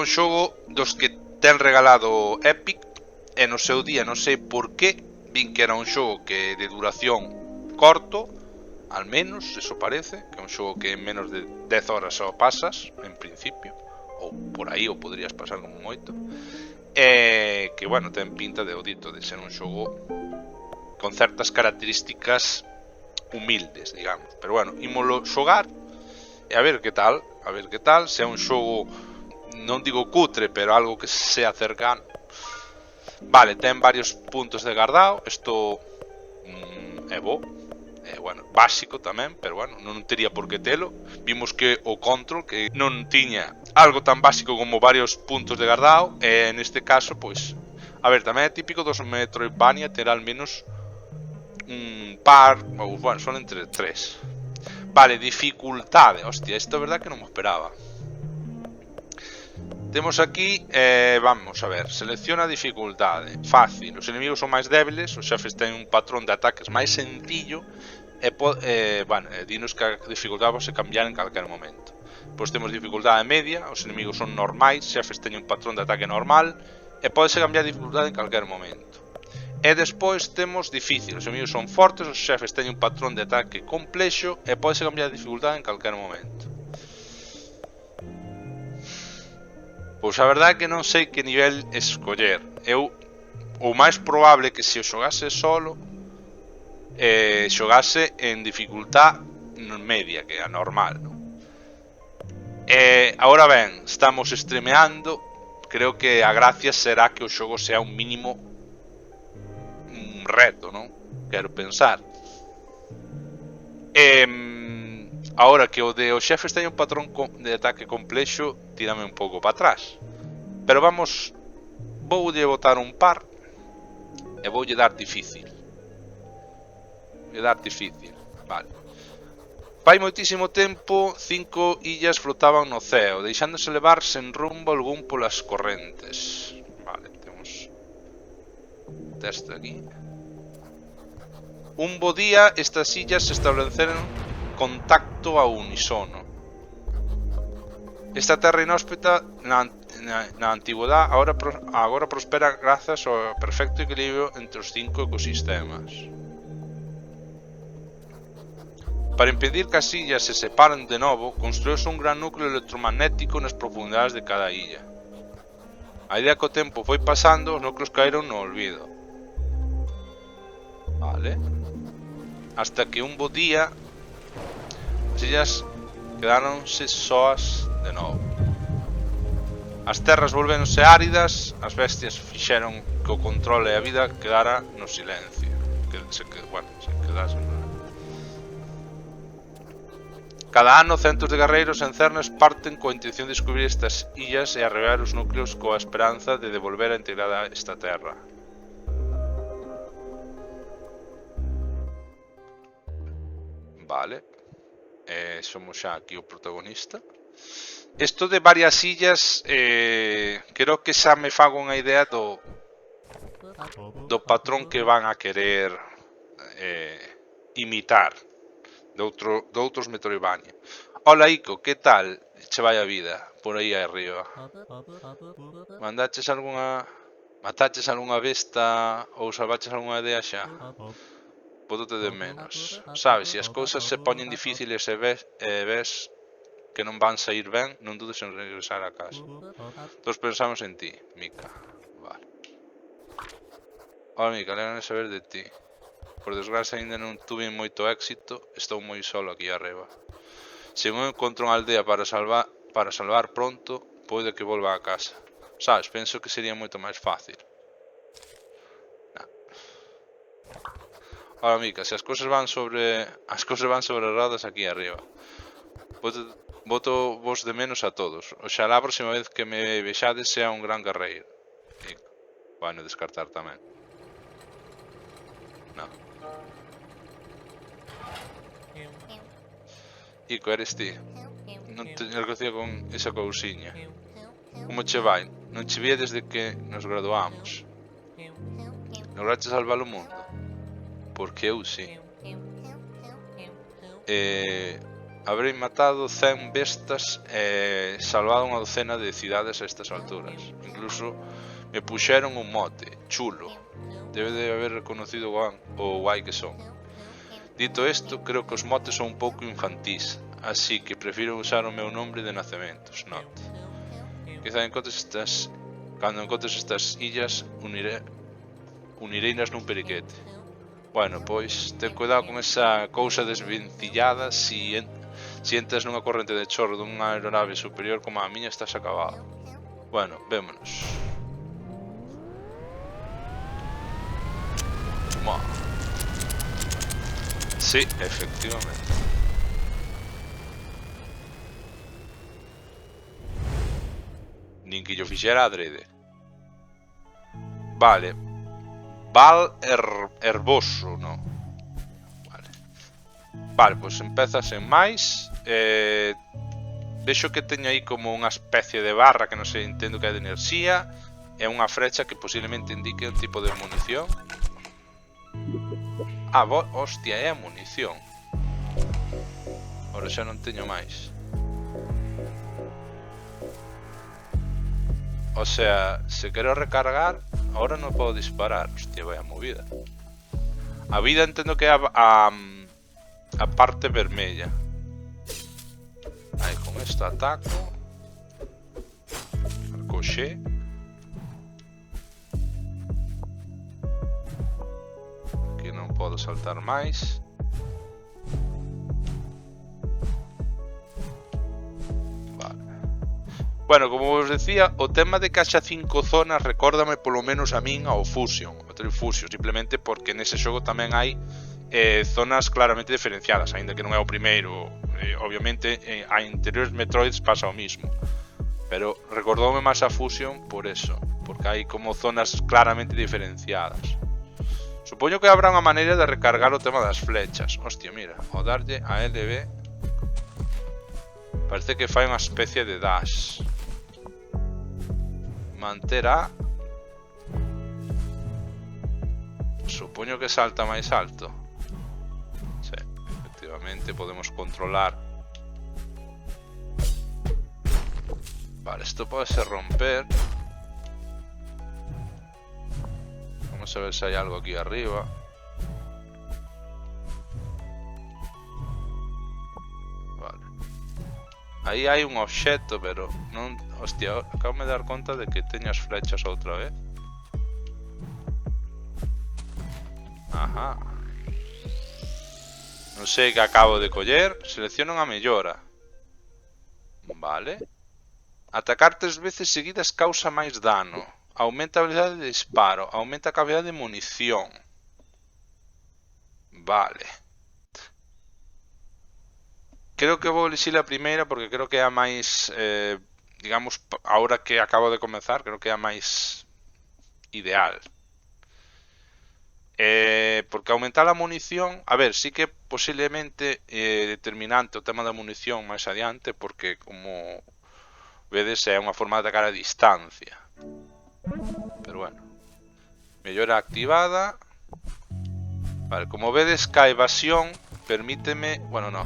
un xogo dos que ten regalado Epic, e no seu día non sei por qué vin que era un xogo que de duración corto, al menos, eso parece, que é un xogo que en menos de 10 horas só pasas, en principio, ou por aí, ou podrías pasar como moito, e que, bueno, ten pinta de odito de ser un xogo con certas características humildes, digamos, pero bueno, ímolo xogar e a ver que tal, se é un xogo, non digo cutre, pero algo que sea cercano. Vale, ten varios puntos de guardado. Isto é bo. Bueno, básico tamén, pero bueno, non tería por que telo. Vimos que o Control que non tiña algo tan básico como varios puntos de guardado, e neste caso, pois, a ver, tamén é típico dos Metroidvania ter al menos un par, ou, bueno, son entre 3. Vale, dificultade. Hostia, isto é verdad que non me esperaba. Temos aquí, vamos a ver, selecciona a dificultade. Fácil, os enemigos son máis débiles, os xefes ten un patrón de ataques máis sencillo, e bueno, dinos que a dificultade pode cambiar en calquer momento. Pois temos dificultade media, os enemigos son normais, os xefes teñen un patrón de ataque normal, e pode cambiar a dificultade en calquer momento. E despois temos difícil, os enemigos son fortes, os xefes teñen un patrón de ataque complexo, e pode cambiar a dificultade en calquer momento. Pois a verdade é que non sei que nivel escoller. Eu, o máis probable que se o xogase solo, xogase en dificultad media, que é a normal, non? Agora ben, estamos streameando. Creo que a gracia será que o xogo sea un mínimo un reto, non? Quero pensar. Ahora que o de os xefes teñen un patrón de ataque complexo, tírame un pouco para atrás. Pero vamos, voulle botar un par e voulle dar difícil. Vale. Fai moitísimo tempo 5 illas flotaban no ceo, deixándose levar sen rumbo algún polas correntes. Vale, temos teste aquí. Un bo día estas illas se estableceron contacto a unisono. Esta terra inhóspita na antigüedad agora prospera grazas ao perfecto equilibrio entre os 5 ecosistemas. Para impedir que as illas se separen de novo, construíuse un gran núcleo electromagnético nas profundidades de cada illa. A idea que o tempo foi pasando, os núcleos caeron no olvido. Vale. Hasta que un bo día as illas quedáronse soas de novo. As terras volvéronse áridas, as bestias fixeron que o control e a vida quedara no silencio. Se quedase. Cada ano centos de guerreiros en Cernes parten coa intención de descubrir estas illas e arrear os núcleos coa esperanza de devolver a integridade a esta terra. Vale. Somos xa aquí o protagonista. Isto de varias illas, creo que xa me fago unha idea do patrón que van a querer imitar de outros Metroidvania. Hola Ico, que tal? Che vai a vida por aí arriba. Mataches algunha besta ou salvaches algunha aldea xa? Pódote de menos. Sabes, se as cousas se poñen difíciles e ves que non van sair ben, non dudes en regresar a casa. Todos pensamos en ti, Mika. Vale. Hola Mika, alegran de saber de ti. Por desgracia ainda non tuve moito éxito, estou moi solo aquí arriba. Se non encontro unha aldea para salvar pronto, pode que volva a casa. Sabes, penso que sería moito máis fácil. Hola Mika, se as cousas van sobre rodas aquí arriba. Boto vos de menos a todos. Oxalá a próxima vez que me vexades sea un gran guerreiro. Bueno, descartar tamén. No. Ico, eres ti. Non te negociado con esa cousiña. Como che vai? Non che vía desde que nos graduamos. Lograste salvar o mundo? Porque eu sí. Habrei matado 100 bestas e salvado unha docena de cidades a estas alturas. Incluso me puxeron un mote, chulo. Debe de haber reconocido o guai que son. Dito isto, creo que os motes son un pouco infantís, así que prefiro usar o meu nombre de nacemento, Snot. Quizá cando encontres estas illas unireinas nun periquete. Bueno, pois, ten cuidado con esa cousa desvencillada. Si entras nunha corrente de chorro dunha aeronave superior como a miña, estás acabado. Bueno, vémonos. Sí, efectivamente. Nin que yo fixera adrede. Vale. Val herboso, no. Vale, pois empeza sen máis. Vexo que teño aí como unha especie de barra que non sei, entendo que é de enerxía. E unha flecha que posiblemente indique un tipo de munición. Ah, hostia, é a munición. Ora xa non teño máis. O sea, se quero recargar, ahora non podo disparar. Hostia, vai a movida. A vida entendo que é a parte vermella. Aí, con isto ataco. Coxe. Aquí non podo saltar máis. Vale. Bueno, como vos decía, o tema de que haxa 5 zonas recórdame polo menos a min ao Fusion, ao Trifusion, simplemente porque nese xogo tamén hai zonas claramente diferenciadas, aínda que non é o primeiro. Obviamente a interiores Metroids pasa o mismo, pero recordoume máis a Fusion por eso, porque hai como zonas claramente diferenciadas. Supoño que habrá unha maneira de recargar o tema das flechas. Hostia, mira, ao darlle a LB parece que fai unha especie de dash. Manter A. Supoño que salta máis alto. Efectivamente podemos controlar. Vale, esto puede ser romper. Vamos a ver si hay algo aquí arriba. Vale. Aí hai un obxecto, pero non... Hostia, acabo de dar conta de que teño as flechas outra vez. Ajá. Non sei que acabo de coller. Selecciono unha mellora. Vale. Atacar 3 veces seguidas causa máis dano. Aumenta a habilidade de disparo. Aumenta a capacidade de munición. Vale. Creo que vou elixir a primeira porque creo que é a máis... digamos, ahora que acabo de comenzar, creo que é a máis ideal. Porque aumentar a munición, a ver, sí que posiblemente determinante o tema da munición máis adiante, porque como vedes é unha forma de atacar a distancia. Pero bueno, mellora activada. Vale, como vedes que a evasión permíteme, bueno, no,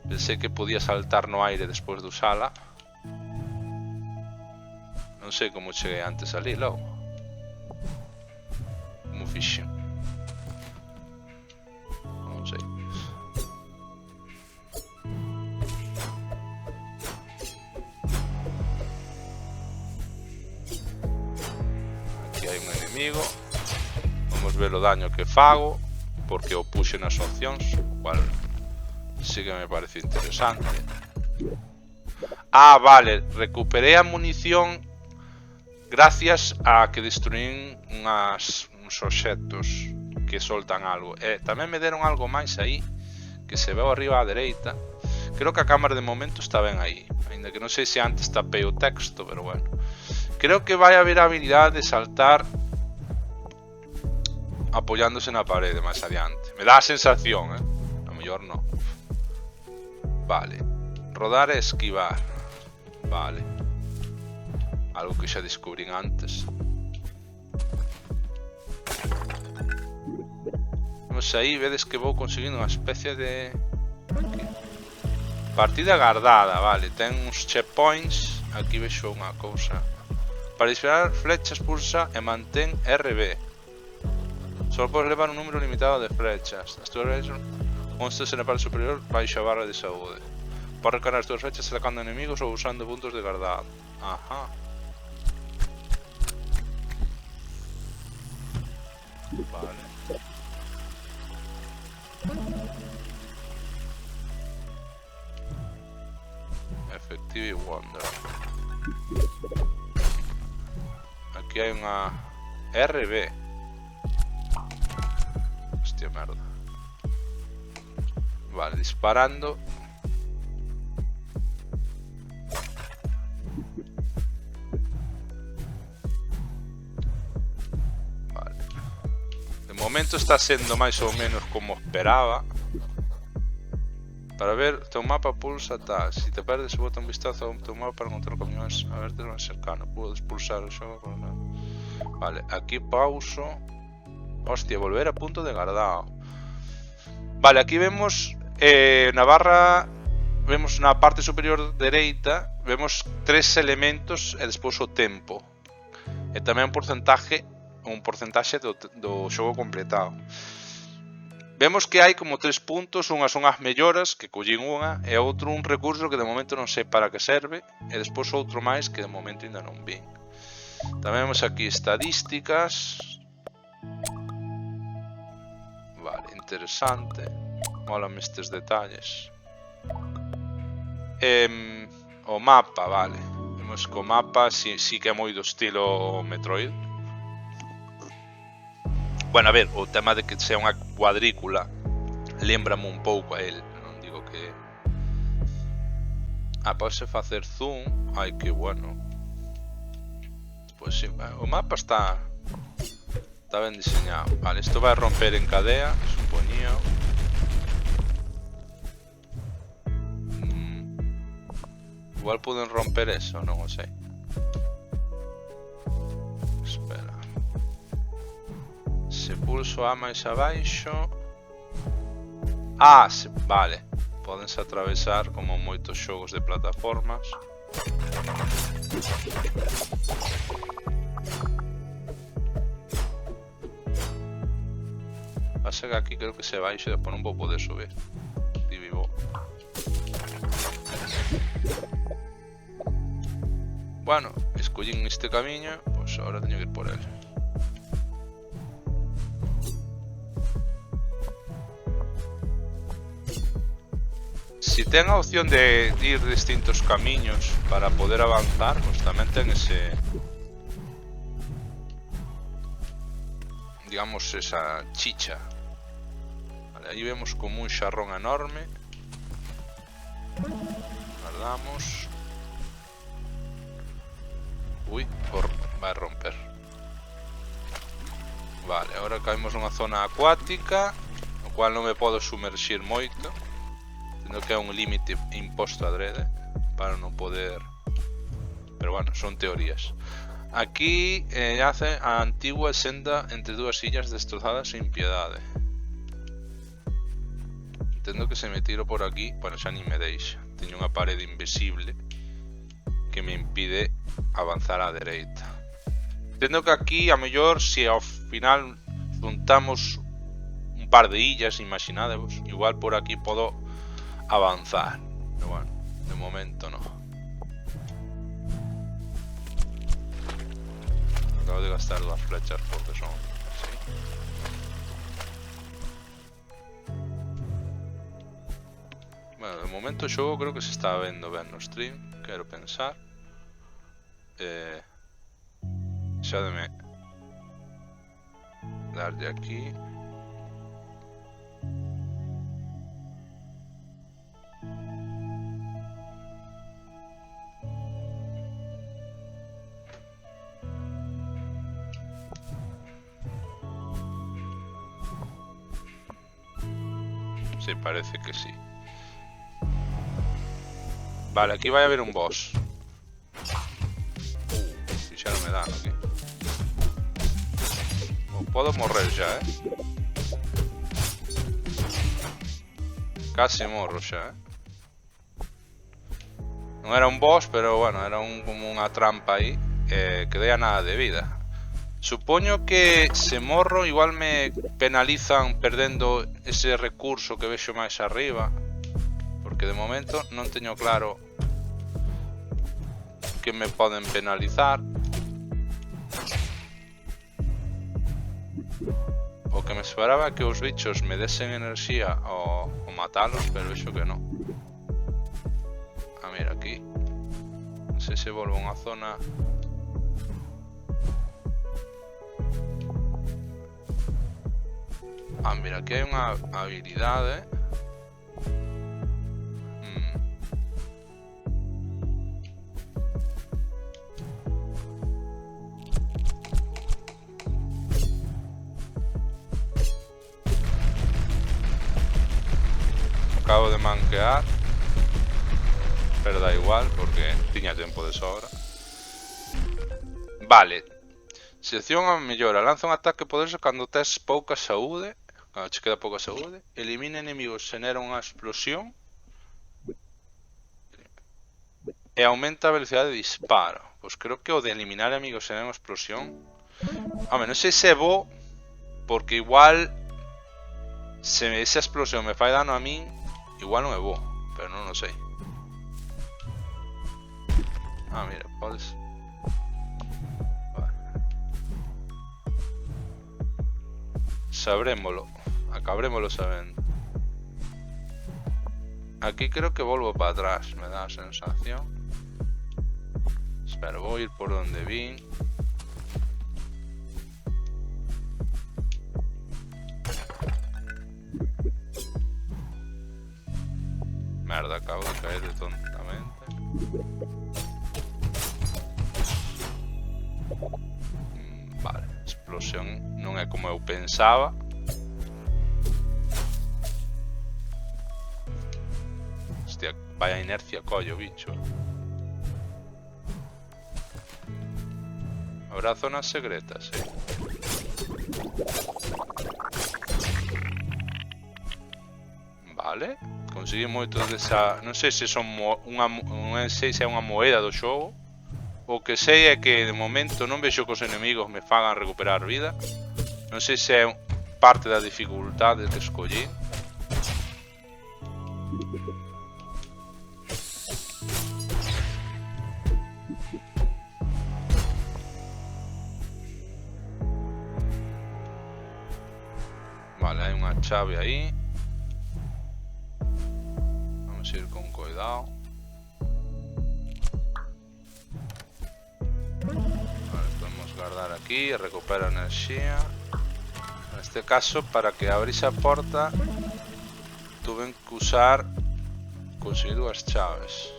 pensei que podía saltar no aire despois de usala. Non sei como cheguei antes ali, logo. Como fixen? Non sei. Aquí hai un enemigo. Vamos ver o daño que fago, porque o puxe nas opcións, o cual sí que me parece interesante. Ah, vale, recuperei a munición gracias a que destruín uns obxectos que soltan algo. Tamén me deron algo máis aí, que se veu arriba á dereita. Creo que a cámara de momento está ben aí, ainda que non sei se antes tapei o texto, pero bueno. Creo que vai haber a habilidade de saltar apoiándose na parede máis adiante. Me dá a sensación, a mellor non. Vale, rodar e esquivar. Vale, algo que xa descubrín antes. Vamos aí, vedes que vou conseguindo unha especie de Partida guardada, vale. Ten uns checkpoints. Aquí vexo unha cousa. Para disparar flechas pulsa e mantén RB. Só podes levar un número limitado de flechas. As túas flechas monstros na parte superior baixo a barra de saúde. Podes recargar as túas flechas atacando enemigos ou usando puntos de guardado. Ajá. Vale. Effective Wonder. Aquí hai unha RB. Hostia merda. Vale, disparando. Vale. De momento está sendo máis ou menos como esperaba. Para ver teu mapa pulsa tal. Si te perdes, bota un vistazo a teu mapa para encontrar camións a verte máis cercano. Podes pulsar o xogo. Vale, aquí pauso. Hostia, volver a punto de guardado. Vale, aquí vemos na barra, vemos na parte superior dereita, vemos 3 elementos e despois o tempo. E tamén un porcentaxe do xogo completado. Vemos que hai como 3 puntos, unhas son as melloras, que collín unha, e outro un recurso que de momento non sei para que serve, e despois outro máis que de momento ainda non vi. Tamén vemos aquí estadísticas. Vale, interesante. Molan estes detalles. O mapa, vale. Vemos que o mapa sí que é moi do estilo Metroid. Bueno, a ver, o tema de que sea unha cuadrícula lembrame un pouco a él, non digo que... pode facer zoom. Ai, que bueno. Pois sí, o mapa está ben diseñado. Vale, isto vai a romper en cadea, supoñía. Igual poden romper eso, non o sei. Espera. Se pulso A máis abaixo... vale. Pódense atravesar como moitos xogos de plataformas. Pasa que aquí creo que se baixa e despois non vou poder subir. Divivo. Bueno, escollín este camiño, pois ahora teño que ir por él. Si ten a opción de ir distintos camiños para poder avanzar, pois tamén ten ese... digamos, esa chicha. Vale, aí vemos como un xarrón enorme. Guardamos. Ui, vai romper. Vale, agora caemos nunha zona acuática, no cual non me podo sumerxir moito. Entendo que é un límite imposto adrede para non poder... Pero bueno, son teorías. Aquí yace a antigua senda entre dúas illas destrozadas sin piedade. Entendo que se me tiro por aquí, bueno, xa ni me deixa. Teño unha parede invisible que me impide avanzar á dereita. Entendo que aquí, a mellor, se ao final juntamos un par de illas, imaginadevos, igual por aquí podo avanzar. Pero bueno, de momento no. Acabo de gastar 2 flechas porque son así. Bueno, de momento o xogo creo que se está vendo ben no stream, quero pensar. Xa de me darlle aquí. Sí, parece que sí. Vale, aquí vai a haber un boss. Si xa non me dan aquí. Podo morrer xa, Casi morro xa, Non era un boss, pero bueno, era como unha trampa aí. Quedei a nada de vida. Supoño que se morro igual me penalizan perdendo ese recurso que vexo máis arriba, porque de momento non teño claro que me poden penalizar. O que me esperaba que os bichos me desen enerxía ao matalos, pero vexo que non. Mira aquí. Non sei se volvo a unha zona. Mira, aquí hai unha habilidade. Acabo de manquear, pero da igual porque tiña tempo de sobra. Vale. Selección a mellora. Lanza un ataque poderoso cando tes pouca saúde. Cando che queda pouca saúde. Elimina enemigos, xenera unha explosión. E aumenta a velocidade de disparo. Pois creo que o de eliminar enemigos xenera unha explosión. Home, non sei se é bo, porque igual se esa explosión me fai dano a min, igual non é bo, pero non o sei. Mira, podes... Sabrémolo, acabrémolo sabendo. Aquí creo que volvo para atrás, me da a sensación. Espera, voy a ir por donde vin. Merda, acabo de caer de tontamente. Vale, explosión non é como eu pensaba. Hostia, vaya inercia collo, bicho. Habrá zonas secretas, Vale, consegui moito desa... Non sei se son non sei se é unha moeda do xogo. O que sei é que de momento non vexo que os enemigos me fagan recuperar vida. Non sei se é parte da dificultade que escollí. Vale, hai unha chave aí. Vamos a ir con cuidado. Vale, podemos guardar aquí, recupera enerxía. En este caso, para que abrise a porta, tuve que usar conseguir dúas chaves.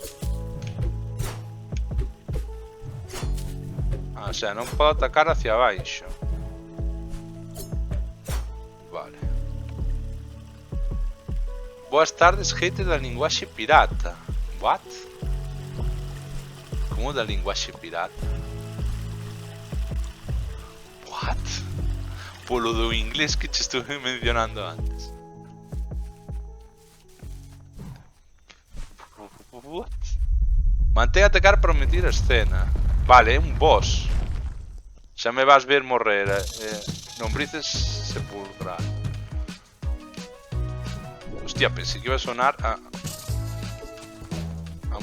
O sea, non podo atacar hacia abaixo. Vale. Boas tardes, hater da linguaxe pirata. What? Como da linguaxe pirata? What? Polo do inglés que te estuve mencionando antes. What? Mantén a atacar para omitir a escena. Vale, é un boss. Xa me vas ver morrer. Lombrices sepulcral. Hostia, pensé que iba a sonar a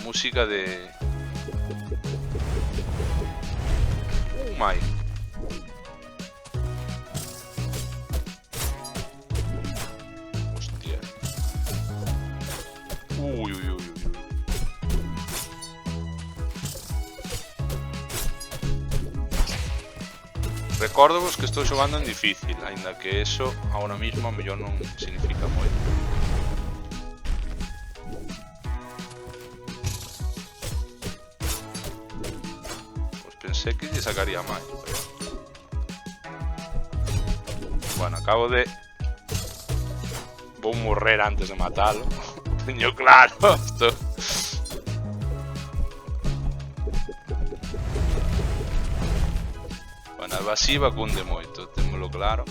música de... Oh my. Hostia. Uy, uy, uy, uy. Recórdovos que estou xogando en difícil, aínda que eso ahora mismo a mellor non significa moito. Pois pensei que lle sacaría máis, pero... Bueno, acabo de... Vou morrer antes de matalo. Teño claro isto. Bueno, a evasiva cunde moito, témolo claro.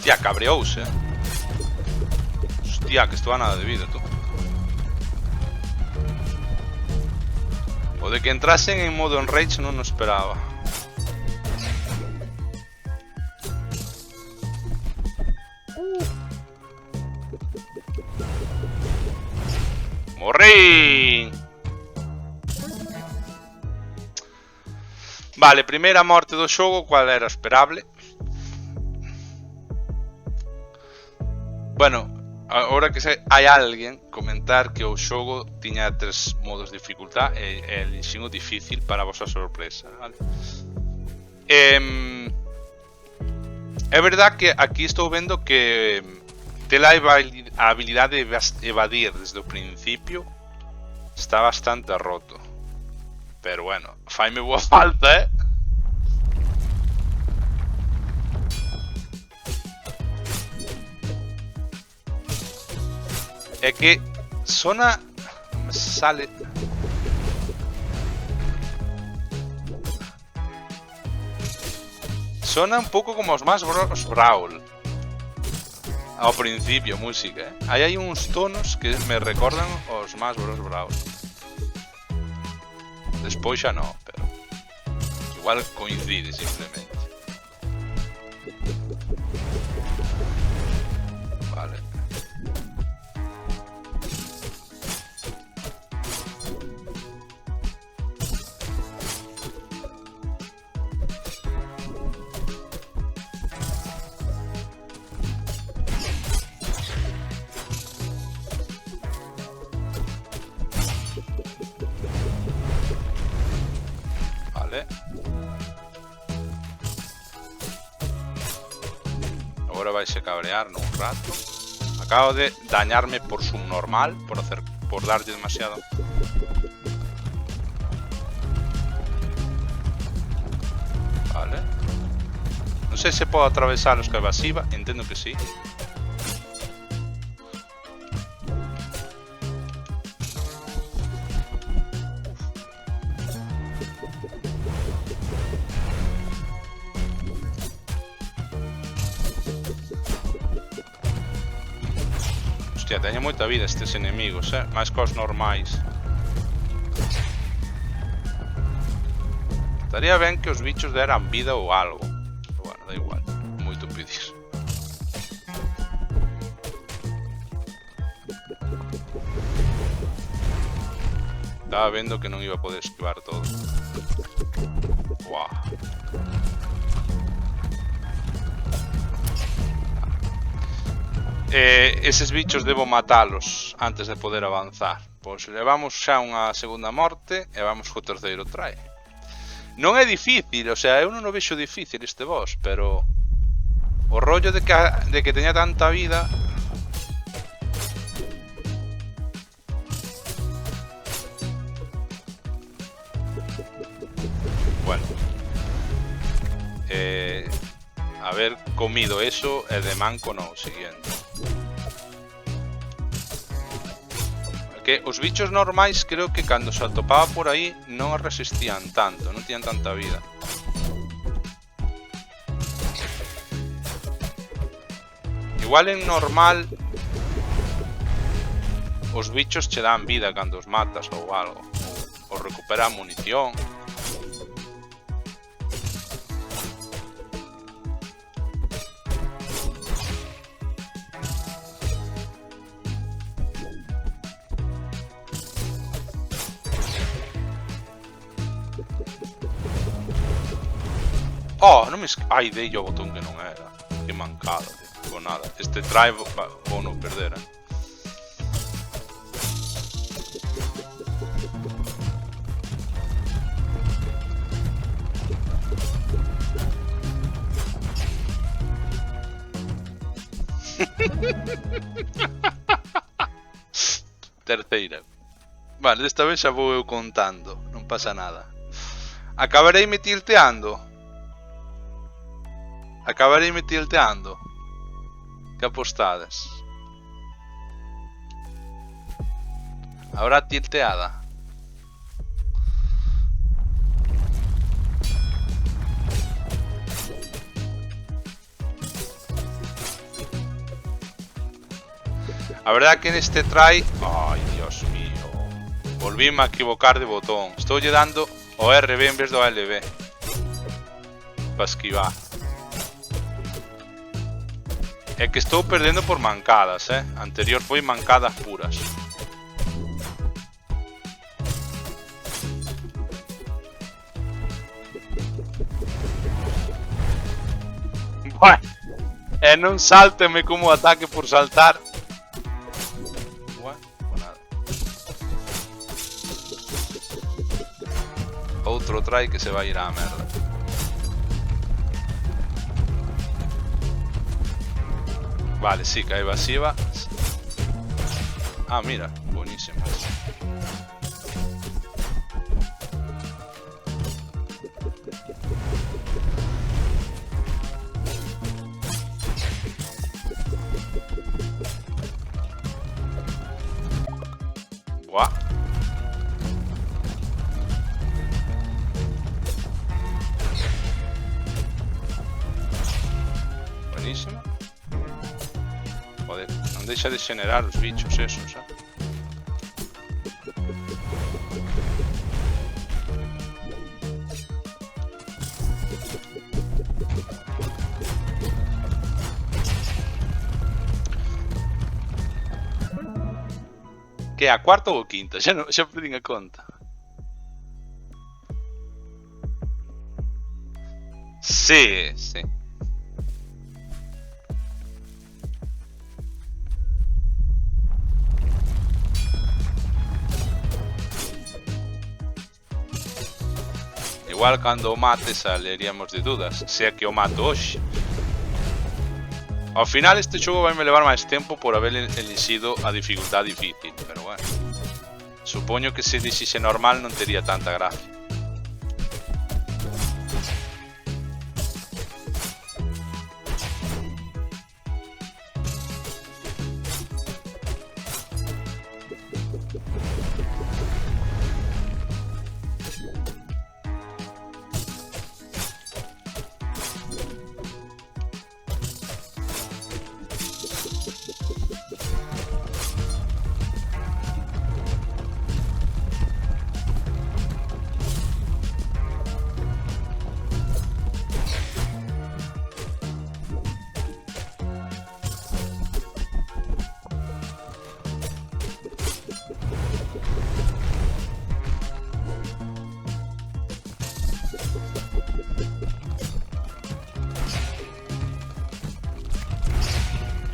Hostia, cabreouse. Hostia, que esto a nada de vida, tú. O de que entrasen en modo enrage non o esperaba. Morri! Vale, primeira morte do xogo, cual era esperable. Bueno, agora que hai alguén comentar que o xogo tiña 3 modos de dificultad e elixín o difícil para a vosa sorpresa, vale? É verdad que aquí estou vendo que ter a habilidade de evadir desde o principio está bastante roto. Pero bueno, faime boa falta, É que sona... Non me sale... Sona un pouco como os Smash Bros. Brawl. Ao principio, música, Aí hai uns tonos que me recordan os Smash Bros. Brawl. Despois xa non, pero... Igual coincide, simplemente. Vale. Agora vaise cabrear nun rato. Acabo de dañarme por subnormal, por darlle demasiado. Vale. Non sei se podo atravesalos con evasiva, entendo que sí. Hostia, teñen moita vida estes enemigos, máis cos normais. Estaría ben que os bichos deran vida ou algo. Pero bueno, da igual, moito pedir. Estaba vendo que non iba a poder esquivar todo. Guau. Eses bichos debo matalos antes de poder avanzar. Pois levamos xa unha segunda morte e vamos co terceiro try. Non é difícil, o sea, eu non o vexo difícil este boss, pero o rollo de que teña tanta vida. Bueno, haber comido eso e de manco no siguiente. Que os bichos normais creo que cando se atopaba por aí non resistían tanto, non tiñan tanta vida. Igual en normal os bichos che dan vida cando os matas ou algo, ou recuperan munición. Oh, non me... Ai, dei o botón que non era. Que mancado, tío. Con nada. Este try vou non perder, Terceira. Vale, desta vez xa vou eu contando. Non pasa nada. Acabarei me tilteando. Que apostades? Habrá tilteada? A verdad que en este try... Ay, Dios mío. Volvíme a equivocar de botón. Estou lle dando o RB en vez do LB. Para esquivar. É que estou perdendo por mancadas, Anterior foi mancadas puras. Bueno, e non sálteme como ataque por saltar. Bueno, nada. Outro try que se vai ir á merda. Vale, sí, cae evasiva. Ah, mira, buenísimo. Buah. Buenísimo. Joder, non deixa de xenerar os bichos esos, Que a cuarta ou quinta? Xa perdín a conta. Sí, sí. Igual cando o mate saleríamos de dudas, se é que o mato hoxe. Ao final este xogo vai me levar máis tempo por haber elixido a dificultade difícil, pero bueno. Supoño que se elixixe normal non tería tanta gracia.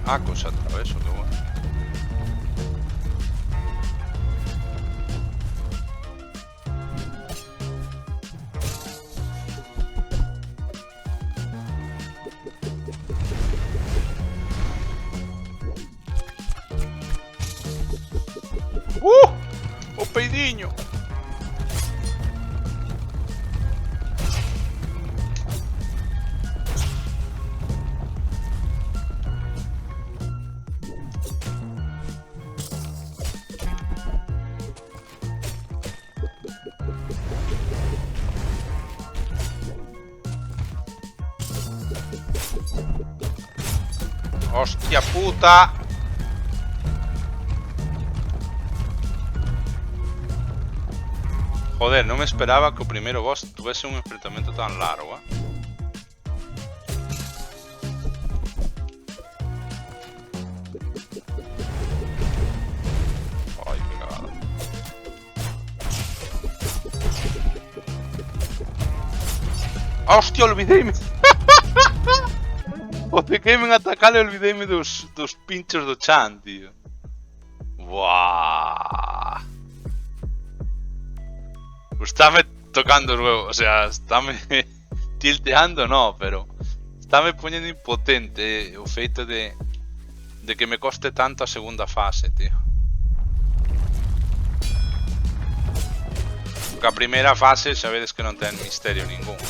Ah, cosa atraveso, qué bueno. O peidiño. Hostia puta. Joder, non me esperaba que o primeiro boss tuvese un enfrentamento tan largo, Ai, que cagada. Hostia, olvideime. O de que me atacar e olvideime dos pinchos do Chan, tío. Buah. Estáme tocando nuevo, o sea, estáme tilteando, no, pero estáme poniendo impotente o feito de que me coste tanto a segunda fase, tío. Porque a primeira fase sabedes que non ten misterio ningún.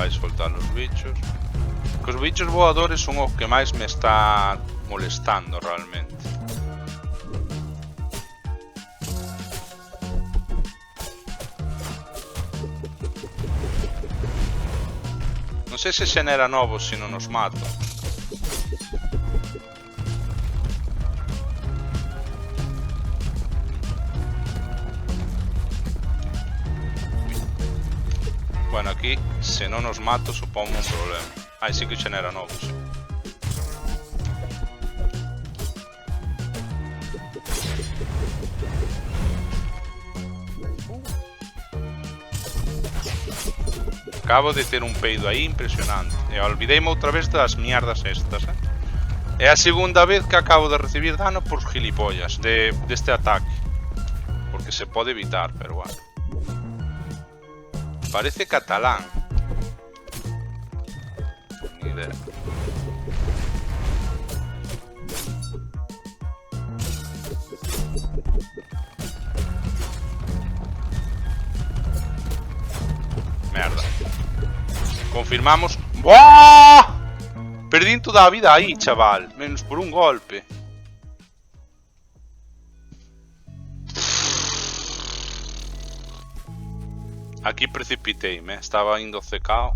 vai soltar os bichos. Que os bichos voadores son os que máis me está molestando realmente. Non sei se xenera novos se non os mato. Bueno, aquí, se non os mato, supongo un problema. Ai, sí que xenera novos. Acabo de ter un peido aí impresionante. E olvideime outra vez das mierdas estas, É a segunda vez que acabo de recibir dano por gilipollas deste ataque. Porque se pode evitar, pero bueno. Parece catalán. Ni idea. Merda. Confirmamos. ¡Buah! Perdín toda a vida aí, chaval. Menos por un golpe. Aquí precipiteime, estaba indo CK.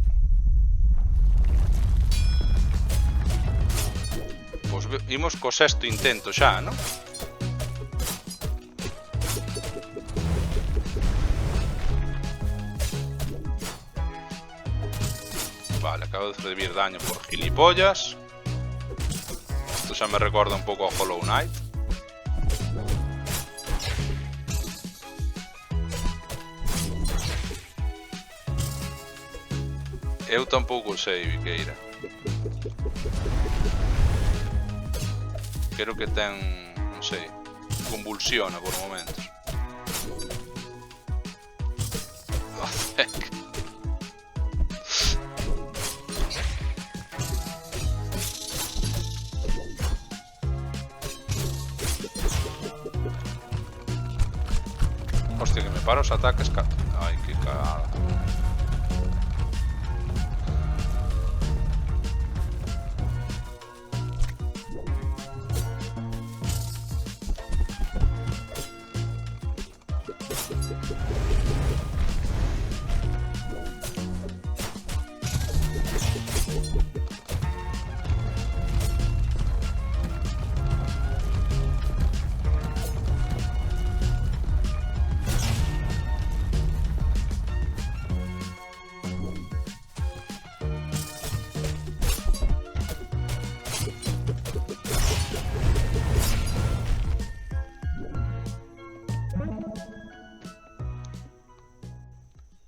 Pois imos co sexto intento xa, non? Vale, acabo de recibir daño por gilipollas. Isto xa me recorda un pouco a Hollow Knight. Eu tampouco sei, Viqueira. Creo que ten, non sei, convulsiona por momentos. Hostia, que me paro os ataques. Ai, que cagada.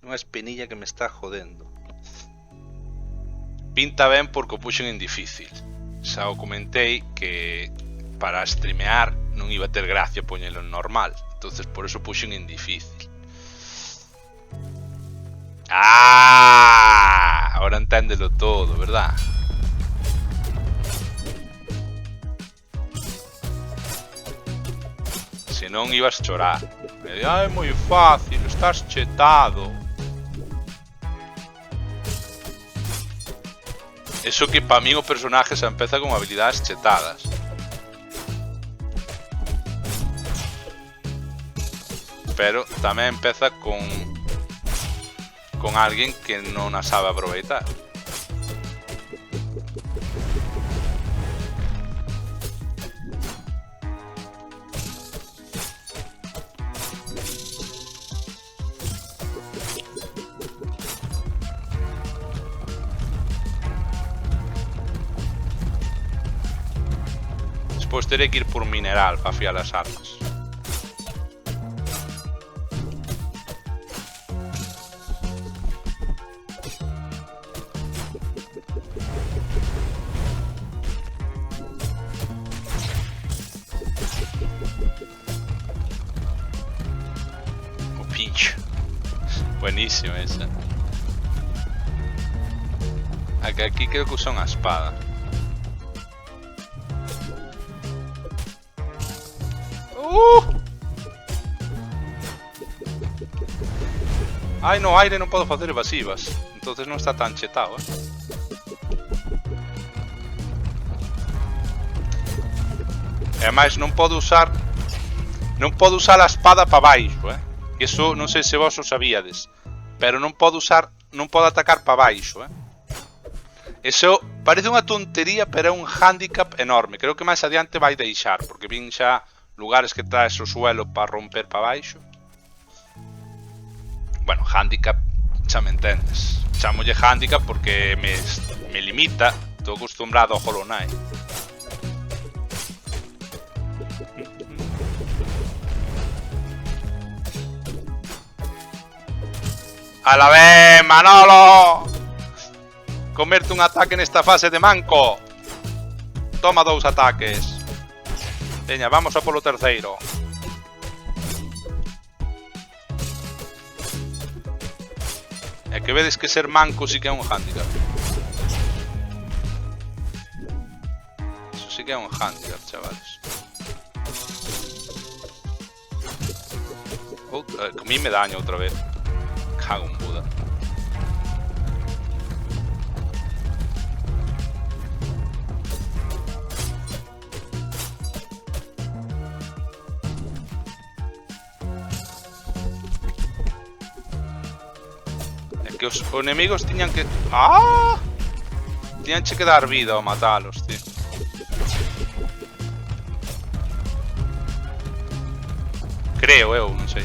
Unha espinilla que me está jodendo. Pinta ben porque o puxen en difícil. Xa o comentei que para streamear non iba a ter gracia poñelo en normal. Entonces por eso puxen en difícil. ¡Ah! Ahora enténdelo todo, verdad? Se non ibas chorar. É moi fácil, estás chetado. Eso que para mí o personaje se empeza con habilidades chetadas. Pero tamén empeza con alguén que non a sabe aproveitar. Despois terei que ir por mineral para afiar as armas. O pincho. Buenísimo ese. Aquí creo que usan a espada. Ai, no aire non podo facer evasivas. entonces non está tan chetado, E máis non podo usar a espada para baixo, Iso non sei se vos o sabíades, pero non podo atacar para baixo, Eso parece unha tontería, pero é un handicap enorme. Creo que máis adiante vai deixar, porque vin xa lugares que traes o suelo para romper para baixo. Bueno, handicap, xa me entendes. Chamolle handicap porque me limita. Estou acostumbrado ao Hollow Knight. ¡A la vez, Manolo! Comerte un ataque nesta fase de manco. Toma 2 ataques. Veña, vamos a polo terceiro. É que vedes que ser manco sí que é un handicap. Eso sí que é un handicap, chavales. Comíme daño outra vez. Cago en Buda. Que os enemigos tiñan que... ¡Ah! Tiñan que dar vida ao matalos, tío. Creo eu, non sei.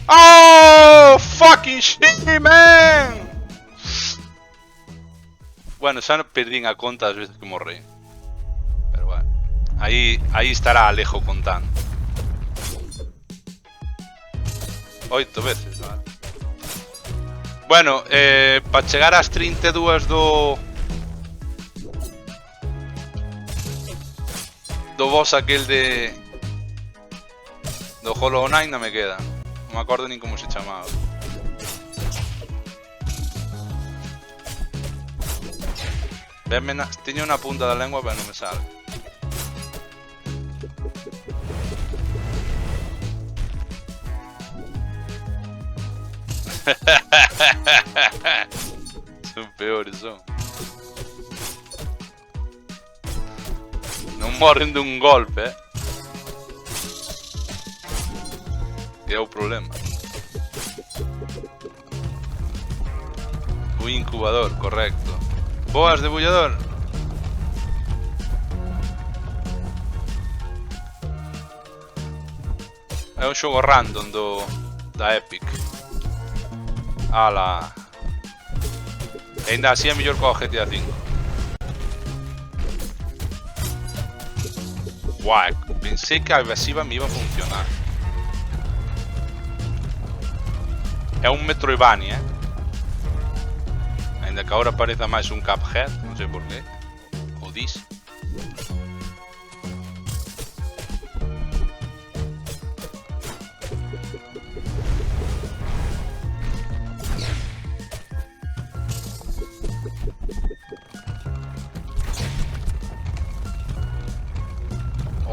Oh, fucking shit, man! Bueno, xa perdín a conta das veces que morrei. Pero bueno, aí estará Alejo contando. 8 veces, vale. Bueno, para chegar ás 32 do boss aquel do Hollow Knight non me queda. Non me acordo nin como se chamaba. Teño unha punta da lengua, pero non me sale. Son peores, son. Non morren dun golpe, Que é o problema. Un incubador, correcto. Boas, debullador. É un xogo random da Epic. Ala. E ainda así é mellor que o GTA V. Guai, pensei que a evasiva me iba a funcionar. É un Metroidvania, Ainda que agora pareza máis un Cuphead, non sei por qué. O dis.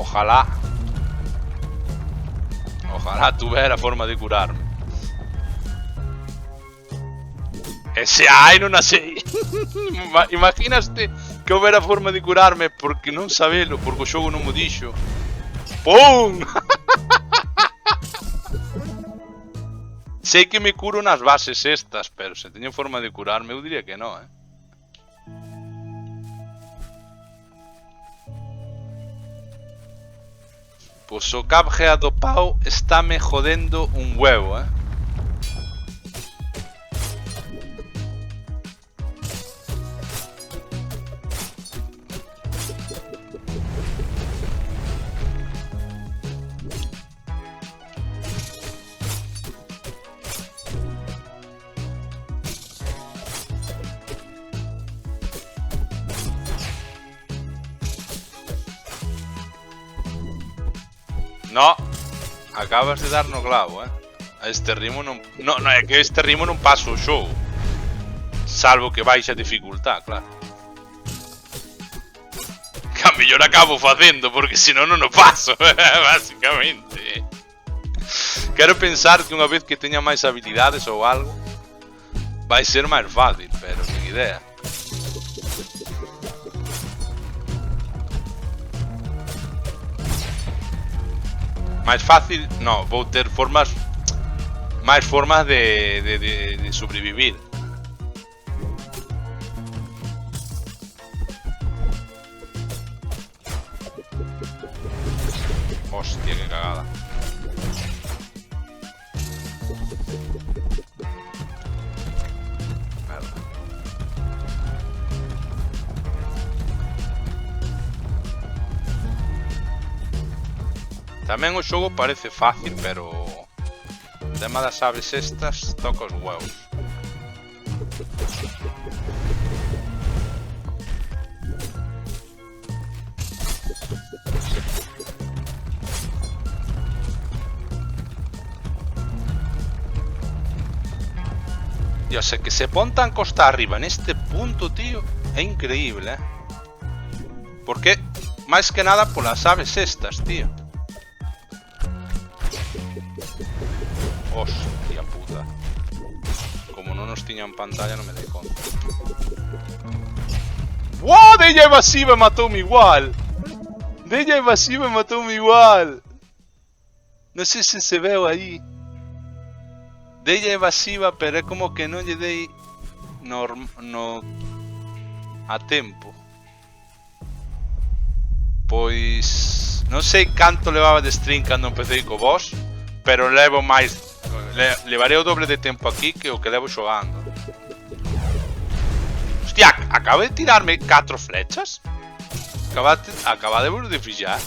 Ojalá tuviera forma de curarme. Ese ai non a sei. Imaginaste que houbera forma de curarme porque non sabelo, porque o xogo non mo dixo. ¡Pum! Sei que me curo nas bases estas, pero se teño forma de curarme eu diría que non, Pois o Cuphead do pau está me jodendo un huevo, No, acabas de dar no clavo, A este ritmo non... No, é que este ritmo non paso o xogo. Salvo que baixe a dificultad, claro. Que a mellor acabo facendo, porque senón non o paso, basicamente. Quero pensar que unha vez que teña máis habilidades ou algo, vai ser máis fácil, pero sin idea. Máis fácil, no, vou ter formas, máis formas de sobrevivir. Hostia, que cagada. Merda. Tamén o xogo parece fácil, pero o tema das aves estas toca os huevos. Tío, o sea, que se pon tan costa arriba neste punto, tío, é increíble, Porque, máis que nada polas aves estas, tío. Hostia puta. Como non nos tiña en pantalla non me dei conta. ¡Wow! De ella evasiva matoume igual. De ella evasiva matoume igual. Non sei se se veu aí. De ella evasiva, pero é como que non lle dei a tempo. Pois non sei canto levaba de stream cando empecé co boss, pero levo máis, levaré o doble de tempo aquí que o que levo xogando. Hostia, acabo de tirarme 4 flechas. Acaba de fillar.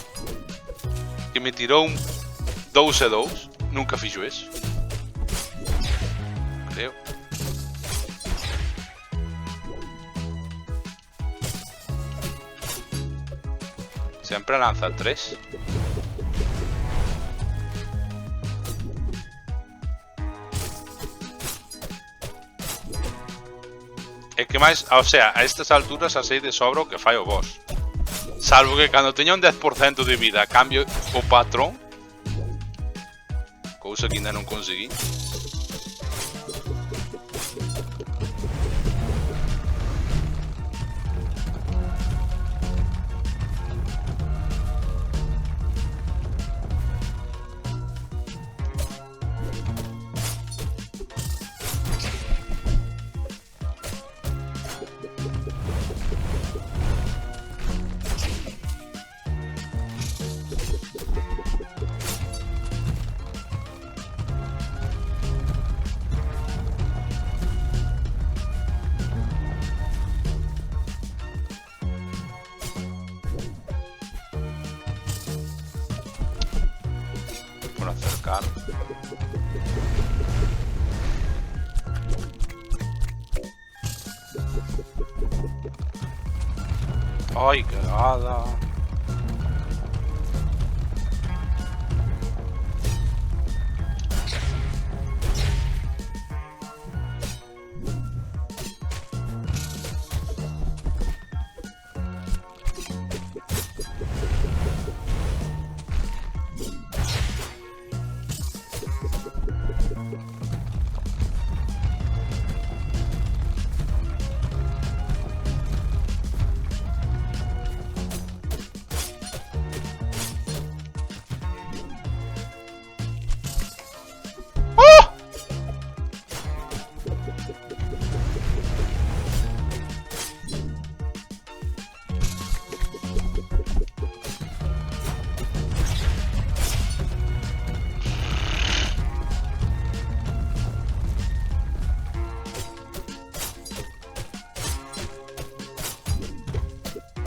Que me tirou un 2 e 2. Nunca fixo eso. Creo. Sempre lanza 3. É que máis, o sea, a estas alturas a sei de sobra o que fai o boss. Salvo que cando teña un 10% de vida cambio o patrón. Cousa que ainda non conseguí. Por acercar. Ay, cagada.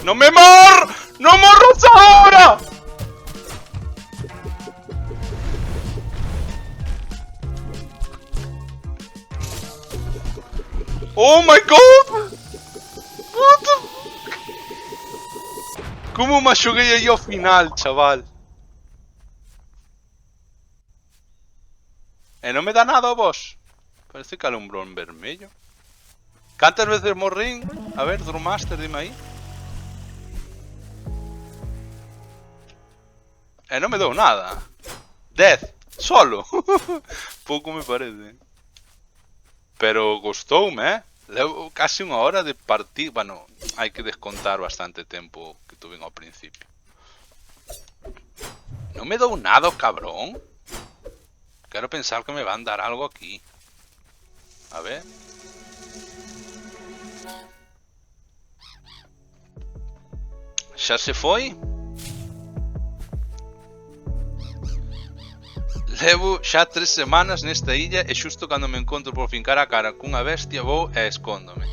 ¡No me morro! ¡No morros ahora! ¡Oh my god! What the fuck? ¿Cómo me xoguei aí ao final, chaval? E non me dá nada o boss. Parece que alumbrou en vermello. Cantas veces morrín? A ver, Drummaster, dime aí. E non me dou nada. 10, solo. Pouco me parece. Pero gostoume, levo casi unha hora de partir. Bueno, hai que descontar bastante tempo que tuve ao principio. Non me dou nada, cabrón. Quero pensar que me van dar algo aquí. A ver. Xa se foi? Levo xa 3 semanas nesta illa e xusto cando me encontro por fin cara a cara cunha bestia vou e escóndome.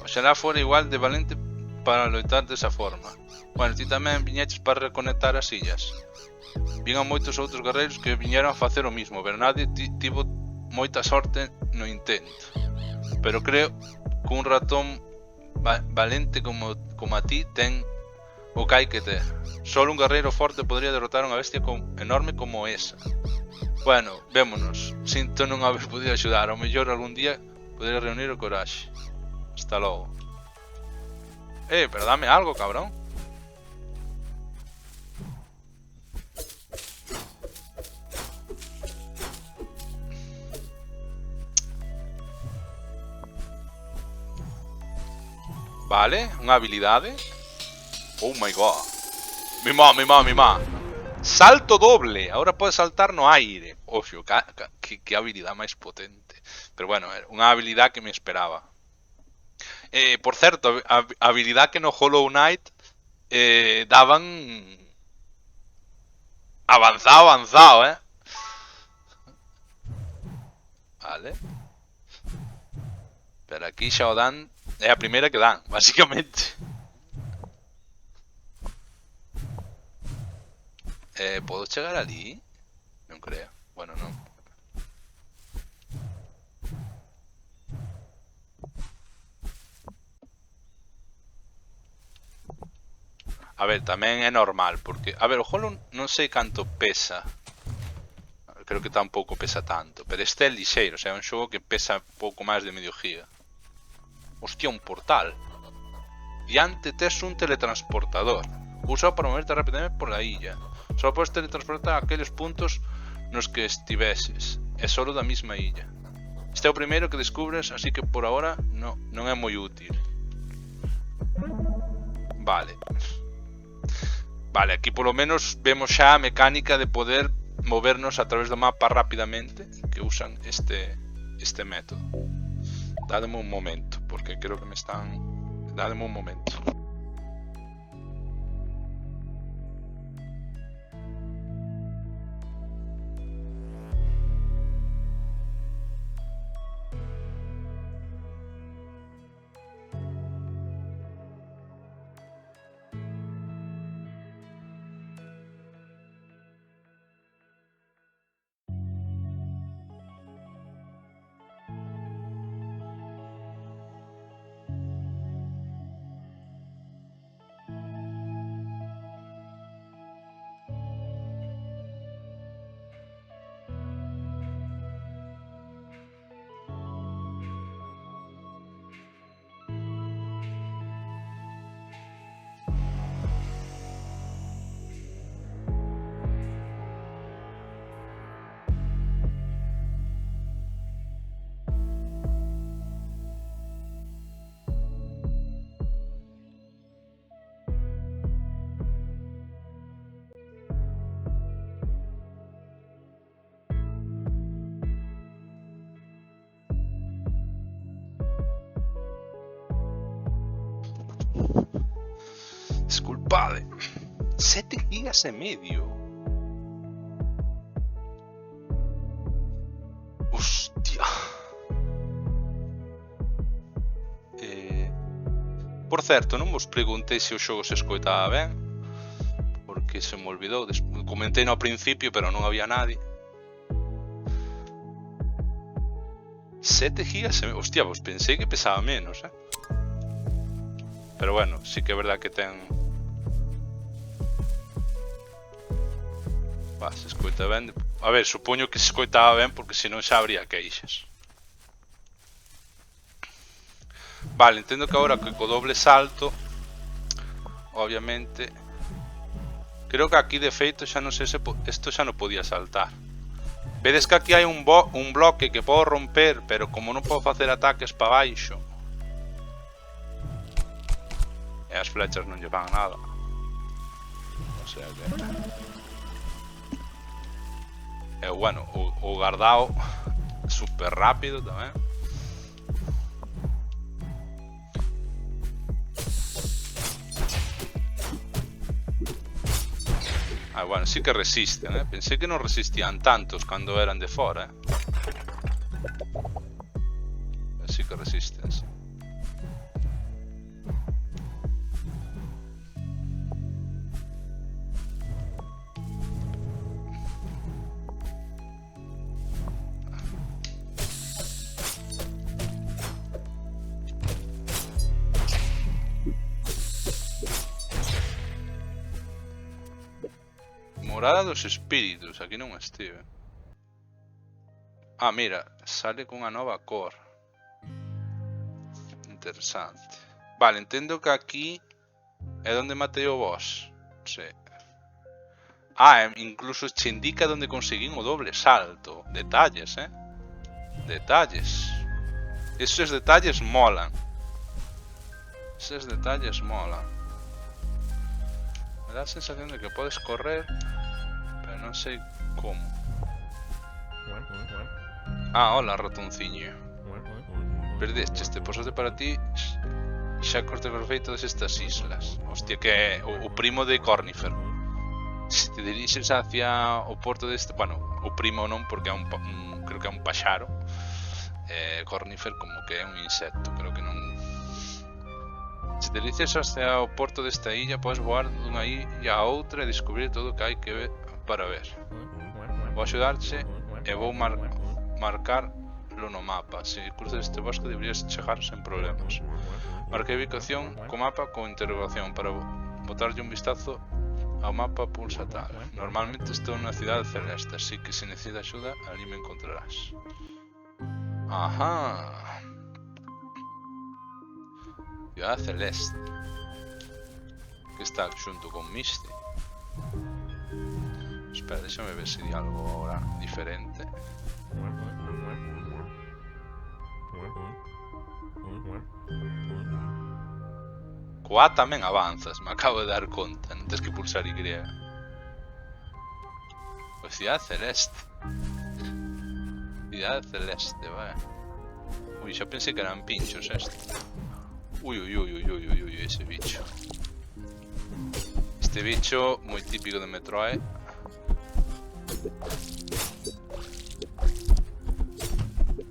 Oxalá fora igual de valente para loitar desa forma. Bueno, ti tamén viñeches para reconectar as illas. Vin a moitos outros guerreiros que viñeron a facer o mismo, pero nadie tivo moita sorte no intento. Pero creo que un ratón valente como a ti ten o que hai que ter. Solo un guerreiro forte podría derrotar unha bestia enorme como esa. Bueno, vémonos. Sinto non haber podido axudar. Ao mellor algún día poderé reunir o coraxe. Hasta logo. Pero dame algo, cabrón. Vale, unha habilidade. Oh my god. Mima. Salto doble. Ahora pode saltar no aire. Oxo, que habilidade máis potente. Pero bueno, unha habilidade que me esperaba. Por certo, a habilidade que no Hollow Knight daban avanzado, Vale. Pero aquí xa o dan. É a primeira que dan, basicamente. Podo chegar ali? Non creo. Bueno, non. A ver, tamén é normal, porque... A ver, o Hollow non sei canto pesa. Creo que tampouco pesa tanto. Pero este é lixeiro, o sea, é un xogo que pesa pouco máis de medio giga. Hostia, un portal. Diante tes un teletransportador. Usado para moverte rápidamente por la illa. Só podes teletransportar a aqueles puntos nos que estiveses. É solo da mesma illa. Este é o primeiro que descubres, así que por ahora non é moi útil. Vale. Vale, aquí polo menos vemos xa a mecánica de poder movernos a través do mapa rapidamente, que usan este método. Dádeme un momento, porque creo que me están... Dádeme un momento. Disculpade. 7 gigas e medio. Hostia. Por certo, non vos preguntei se o xogo se escoitaba ben, porque se me olvidou. Comentei no principio, pero non había nadie. 7 gigas e medio. Hostia, vos pensei que pesaba menos, Pero bueno, sí que é verdad que ten... Se escoita ben. A ver, supoño que se escoitaba ben porque senón xa habría queixas. Vale, entendo que agora que co doble salto, obviamente, Creo que aquí de feito xa non sei se isto xa non podía saltar. Vedes que aquí hai un bloque que podo romper, pero como non podo facer ataques para baixo e as flechas non lle van nada, o sea que... E bueno, o guardao super rápido tamén. Ah, bueno, sí que resisten, Pensei que non resistían tantos cando eran de fora, Sí que resisten, sí. Morada dos espíritus, aquí non estive. Ah, mira, sale cunha nova cor. Interesante. Vale, entendo que aquí é onde matei o boss. Sí. Ah, incluso che indica onde conseguín o doble salto. Detalles, Detalles. Esos detalles molan. Esos detalles molan. Me dá a sensación de que podes correr, pero non sei como. Ah, hola, ratonciño. Perdeste, posaste para ti xa corte perfeito destas islas. Hostia, que é o primo de Cornifer. Se te dirixes hacia o porto deste... Bueno, o primo non, porque é creo que é un paxaro. Cornifer como que é un insecto, creo que non... Se te dirixes hacia o porto desta illa, podes voar dunha illa a outra e descubrir todo o que hai que ver para ver. Vou axudarche e vou marcar no mapa. Se cruzas este bosque deberías chegar sen problemas. Marquei a ubicación co mapa con interrogación para botarlle un vistazo ao mapa pulsa tal. Normalmente estou na cidade celeste, así que se necesita axuda, ali me encontrarás. Ajá. Cidade celeste. Que está xunto con Misty. Espera, déxame ver se di algo agora diferente. Coa tamén avanzas, me acabo de dar conta. Non tens que pulsar Y. Pois cidade celeste. Cidade celeste, vai. Ui, xa pensei que eran pinchos este. Ui, ese bicho. Este bicho moi típico de Metroid.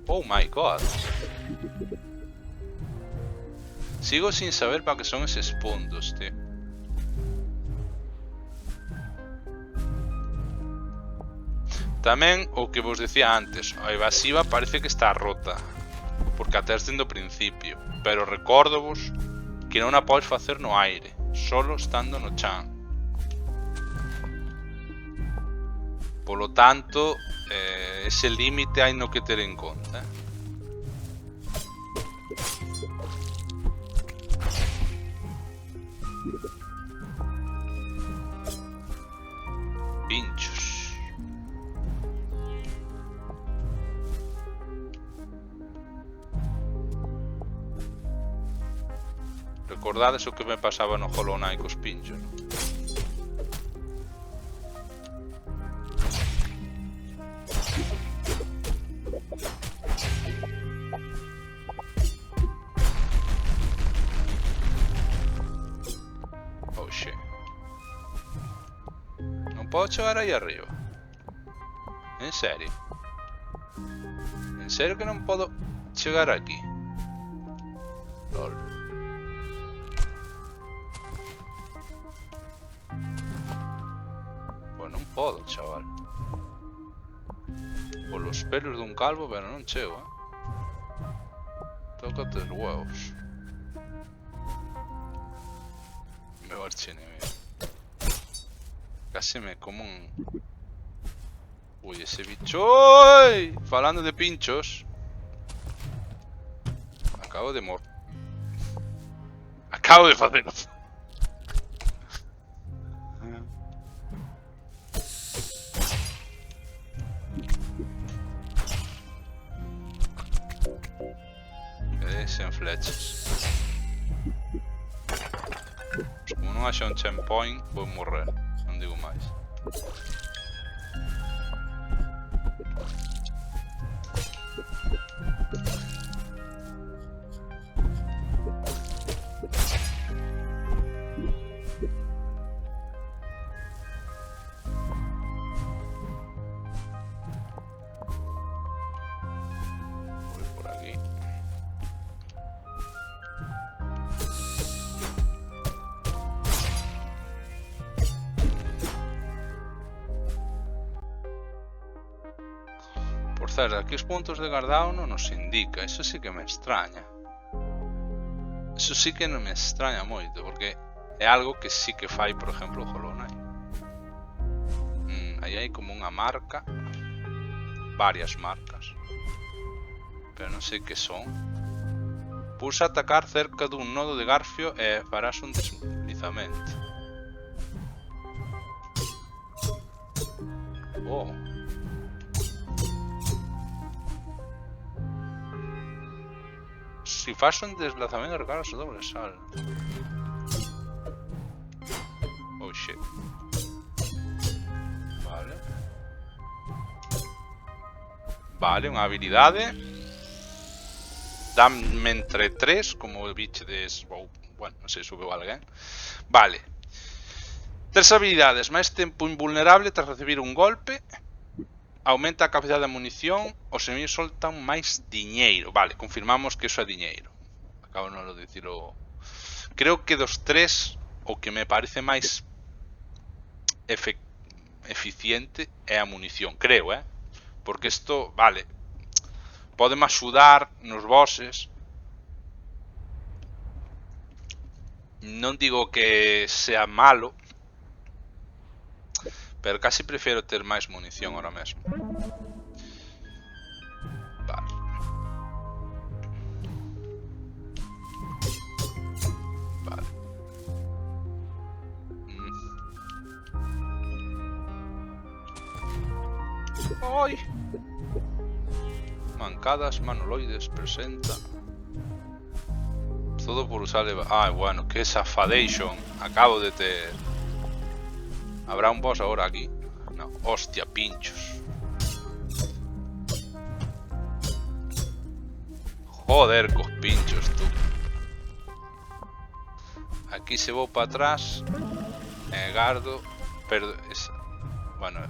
Oh my god. Sigo sin saber para que son eses puntos, tío. Tamén o que vos decía antes, a evasiva parece que está rota, porque a tes dende o principio, pero recórdovos que non a podes facer no aire, solo estando no chan. Polo tanto, ese límite hai no que ter en conta. Pinchos. Recordades o que me pasaba no Hollow Knight cos pinchos, non? Oh shit. Non podo chegar aí arriba. En serio? En serio que non podo chegar aquí? Lol. Pues non podo, chaval. Por los pelos dun calvo, pero non chego, Tócate os huevos. Me barchene, mira. Casi me como un... Uy, ese bicho... ¡Uy! Falando de pinchos. Acabo de Acabo de facer... sen flechas. Pues como non haxa un checkpoint, vou morrer. Non digo máis. Aquí os puntos de guardado non nos indica. Eso sí que me extraña. Eso sí que non me extraña moito, porque é algo que sí que fai, por exemplo, o Hollow Knight. Aí hai como unha marca, varias marcas, pero non sei que son. Pulsa atacar cerca dun nodo de Garfio e farás un deslizamento. Oh. Si fas un desplazamento recargas o doble salto. Oh shit. Vale. Vale, unha habilidade. Dame entre 3, como o bicho de... Bueno, non sei se subeu alguén. Vale. 3 habilidades. Máis tempo invulnerable tras recibir un golpe. Aumenta a capacidade de munición. Os enemigos soltan máis diñeiro. Vale, confirmamos que iso é diñeiro. Acabo non de dicilo. Creo que dos 3 o que me parece máis eficiente é a munición. Creo, porque isto, vale, podeme axudar nos bosses. Non digo que sea malo, pero casi prefiero ter máis munición ahora mesmo. Vale. Vale. ¡Ay! Mancadas manoloides presenta. Todo por usar... Ah, bueno, que safadation acabo de ter. ¿Habrá un boss ahora aquí? No, hostia, pinchos. Joder, cos pinchos, tú. Aquí se vou para atrás. Gardo. Pero es... Bueno,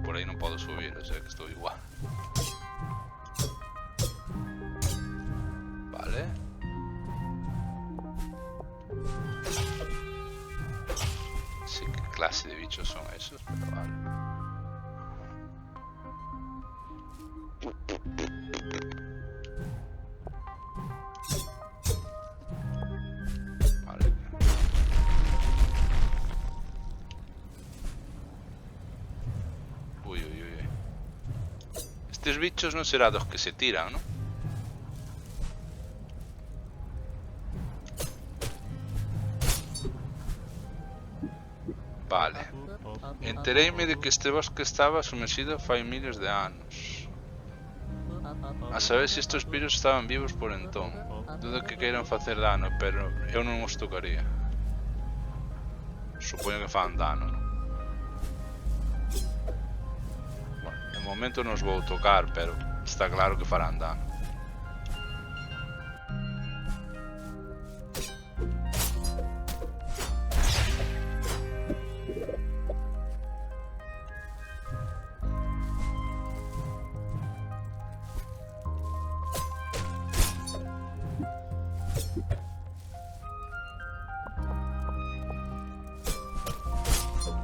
por aí non podo subir, o sea que estou igual. Vale. Sí, que clase de bichos son esos, pero vale. Vale. Uy, uy, uy. Estes bichos non será dos que se tiran, ¿no? Vale. Entereime de que este bosque estaba sumergido fai miles de anos. A saber se estes virus estaban vivos por entón. Dudo que queiran facer dano, pero eu non os tocaría. Supoño que fan dano, non? Bueno, de momento non os vou tocar, pero está claro que farán dano.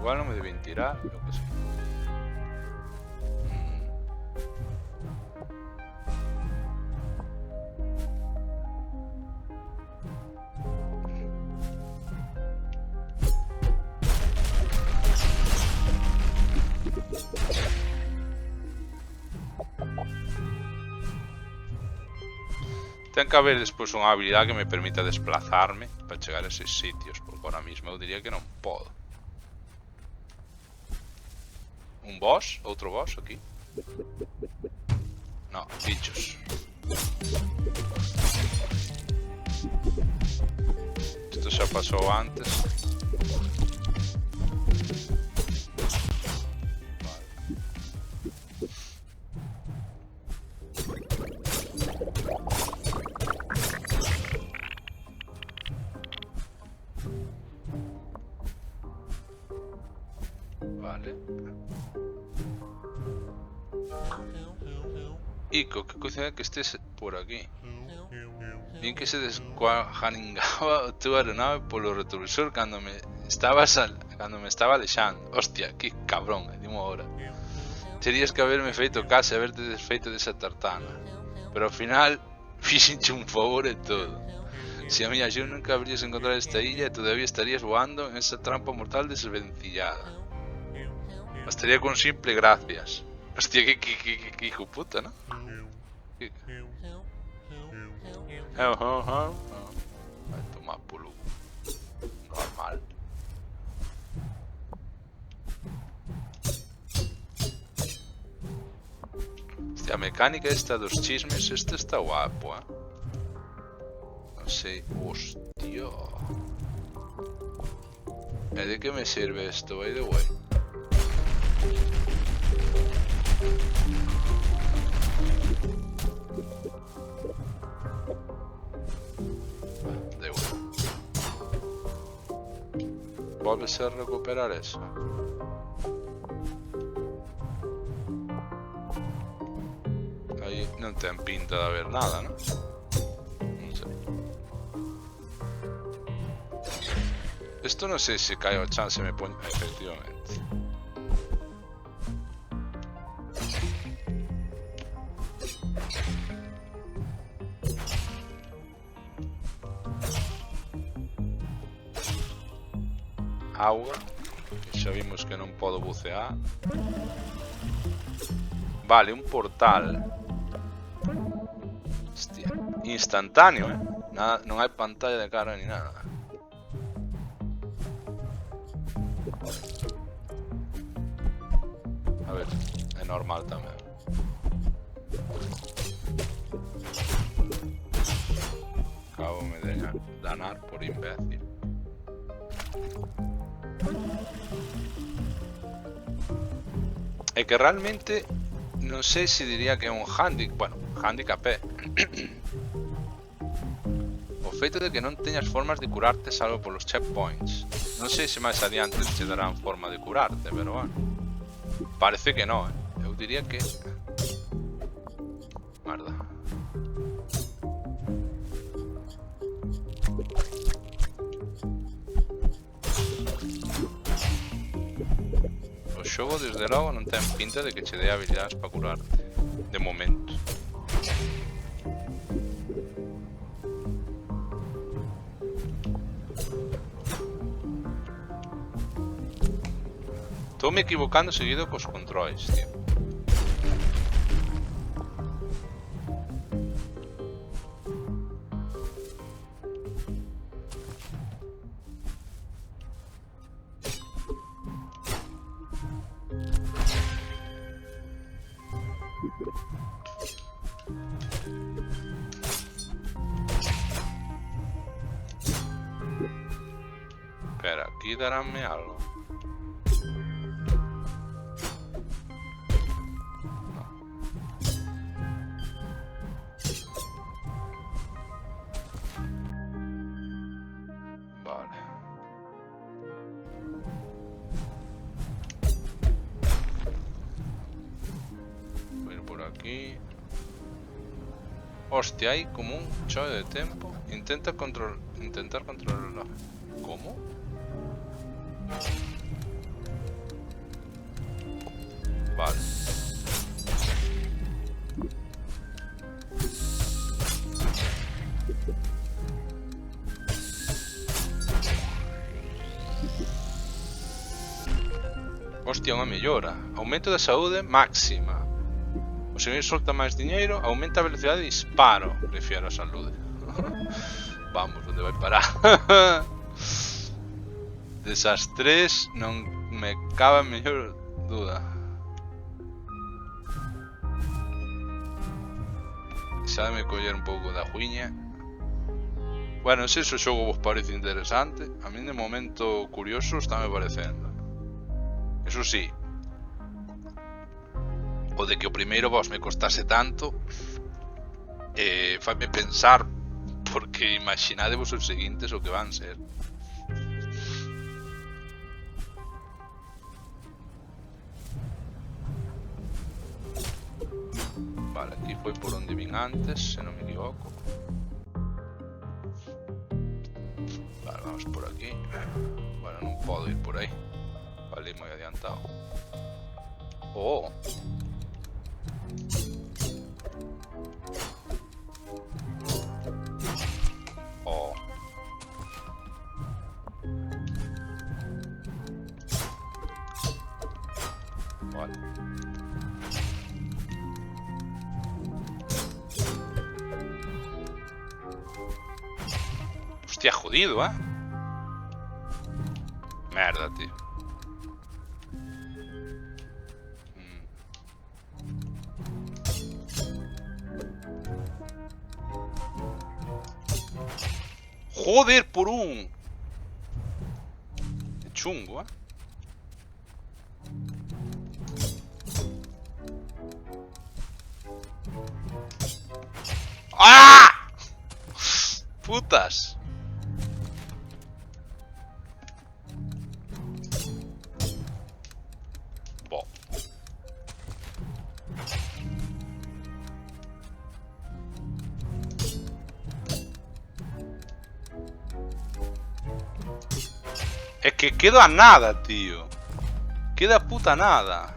Igual no me deben tirar, yo que sé. Ten que haber despois unha habilidade que me permita desplazarme para chegar a eses sitios, porque ahora mismo eu diría que non podo. Un boss? Outro boss aquí? No, bichos. xa pasou antes. Vale. Ico, que coincide que estés por aquí. Bien que se descuajaningaba o teu aeronave polo retrovisor cando me estaba alexando. Hostia, que cabrón, dimo ahora. Terías que haberme feito caso e haberte desfeito desa tartana. Pero ao final, fixenche un favor e todo. Si a miña yo nunca habrías encontrado esta illa e todavía estarías voando en esa trampa mortal desvencillada. Bastaría con simple gracias. Hostia, que hijo puta, ¿no? Vai tomar polo normal. Hostia, a mecánica esta dos chismes, este está guapo, Non sei, hostia. E de que me sirve esto, by the way? Volves a recuperar eso. Aí non ten pinta de haber nada, non? Non sei. Esto non sei se cae o chan se me pone... Efectivamente. Auga, que xa vimos que non podo bucear. Vale, un portal. Hostia, instantáneo, nada, non hai pantalla de cara ni nada. A ver, é normal tamén. Acabome de danar por imbécil. É que realmente non sei se diría que é un handicap, bueno, handicap é o feito de que non teñas formas de curarte salvo polos checkpoints. Non sei se máis adiante te darán forma de curarte, pero bueno, parece que non, eu diría que... Merda. O xogo desde logo non ten pinta de que che dé habilidades para curarte, de momento. Estou me equivocando seguido cos controis, tío. Espera, aquí daránme algo. No. Vale. Voy a ir por aquí. Hostia, hay como un choque de tempo. Intentar controlarlo. ¿Cómo? Vale. Hostia, unha mellora. Aumento da saúde máxima. O señor solta máis diñeiro, aumenta a velocidade de disparo. Prefiero a saúde. Vamos, onde vai parar? Desas tres non me cabe a mellor duda. Xa me coller un pouco da juiña. Bueno, se iso xogo vos parece interesante. A min de momento curioso está me parecendo. Eso sí, o de que o primeiro boss me costase tanto faime pensar, porque imaginadevos os seguintes o que van ser. Vale, aquí foi por onde vin antes, se non me equivoco. Vale, vamos por aquí. Bueno, non podo ir por aí. Vale, moi adiantado. Oh! Oh. Vale. Hostia, jodido, Merda, tío. Joder, por un... Qué chungo, ¡Ah! Putas. Bo. Es que queda nada, tío. Queda puta nada.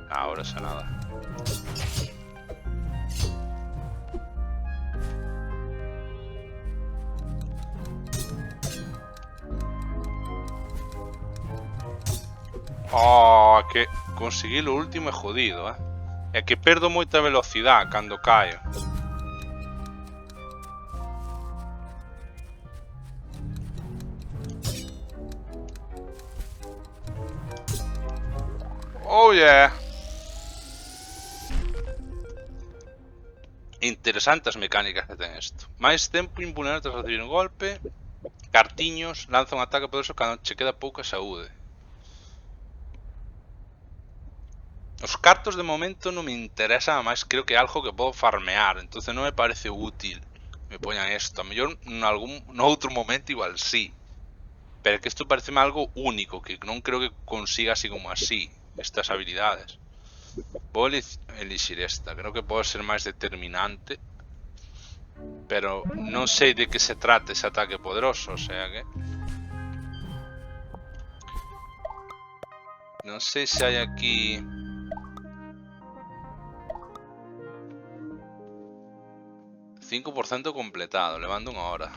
Ahora ya nada. Oh, que conseguir lo último é jodido, É que perdo moita velocidade cando caio. Oh yeah. Interesantes mecánicas que ten isto. Máis tempo invulnerable tras recibir un golpe. Cartiños, lanza un ataque poderoso cando che queda pouca saúde. Os cartos de momento non me interesan, máis creo que é algo que podo farmear, entonces non me parece útil me poñan isto. A mellor noutro momento igual sí, pero que isto parece algo único, que non creo que consiga así como así estas habilidades. Vou elixir esta, creo que pode ser máis determinante, pero non sei de que se trata ese ataque poderoso, o sea que... Non sei se hai aquí... ...5% completado, levando unha hora.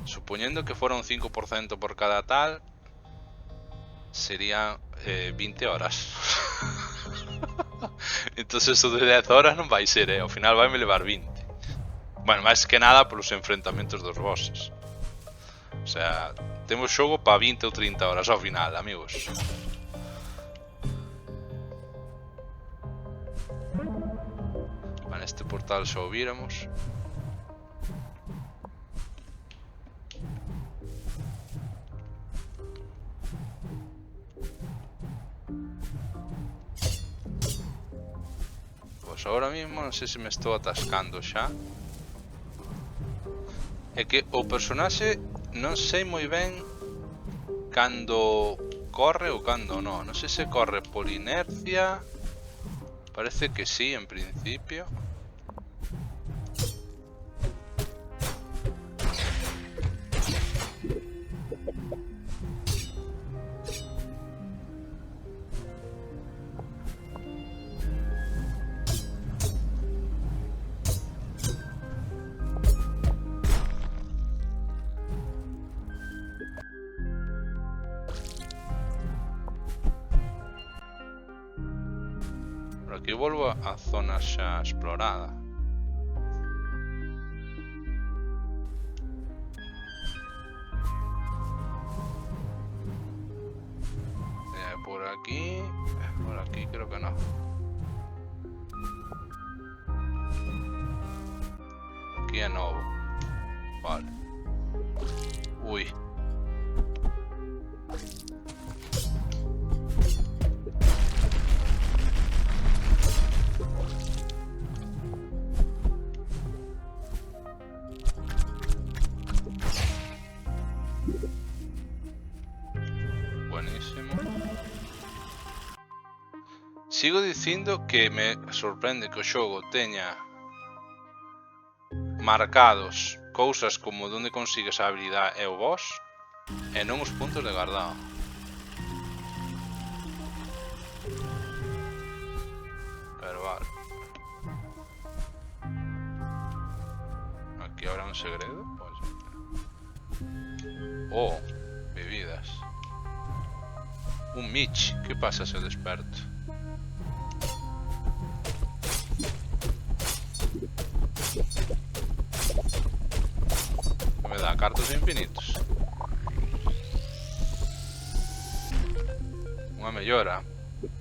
Suponiendo que fuera un 5% por cada tal, sería 20 horas. Entonces eso de 10 horas non vai ser, Ao final vai me levar 20. Bueno, máis que nada polos enfrentamentos dos bosses. O sea, temos xogo para 20 ou 30 horas ao final, amigos. Vale, este portal xa o víramos. Pues ahora mismo non sei se me estou atascando xa. É que o personaxe non sei moi ben cando corre ou cando non. Non sei se corre por inercia. Parece que sí, en principio. Por aquí volvo a zona xa explorada. Por aquí creo que no. é novo. Vale. Ui. Buenísimo. Sigo dicindo que me sorprende que o xogo teña marcados cousas como onde consigues a habilidade e o boss e non os puntos de guardado. Pero vale. Aquí habrá un segredo. Pues... Oh, bebidas. Un Mitch. Que pasa se desperto? Me dá cartos infinitos. Unha mellora.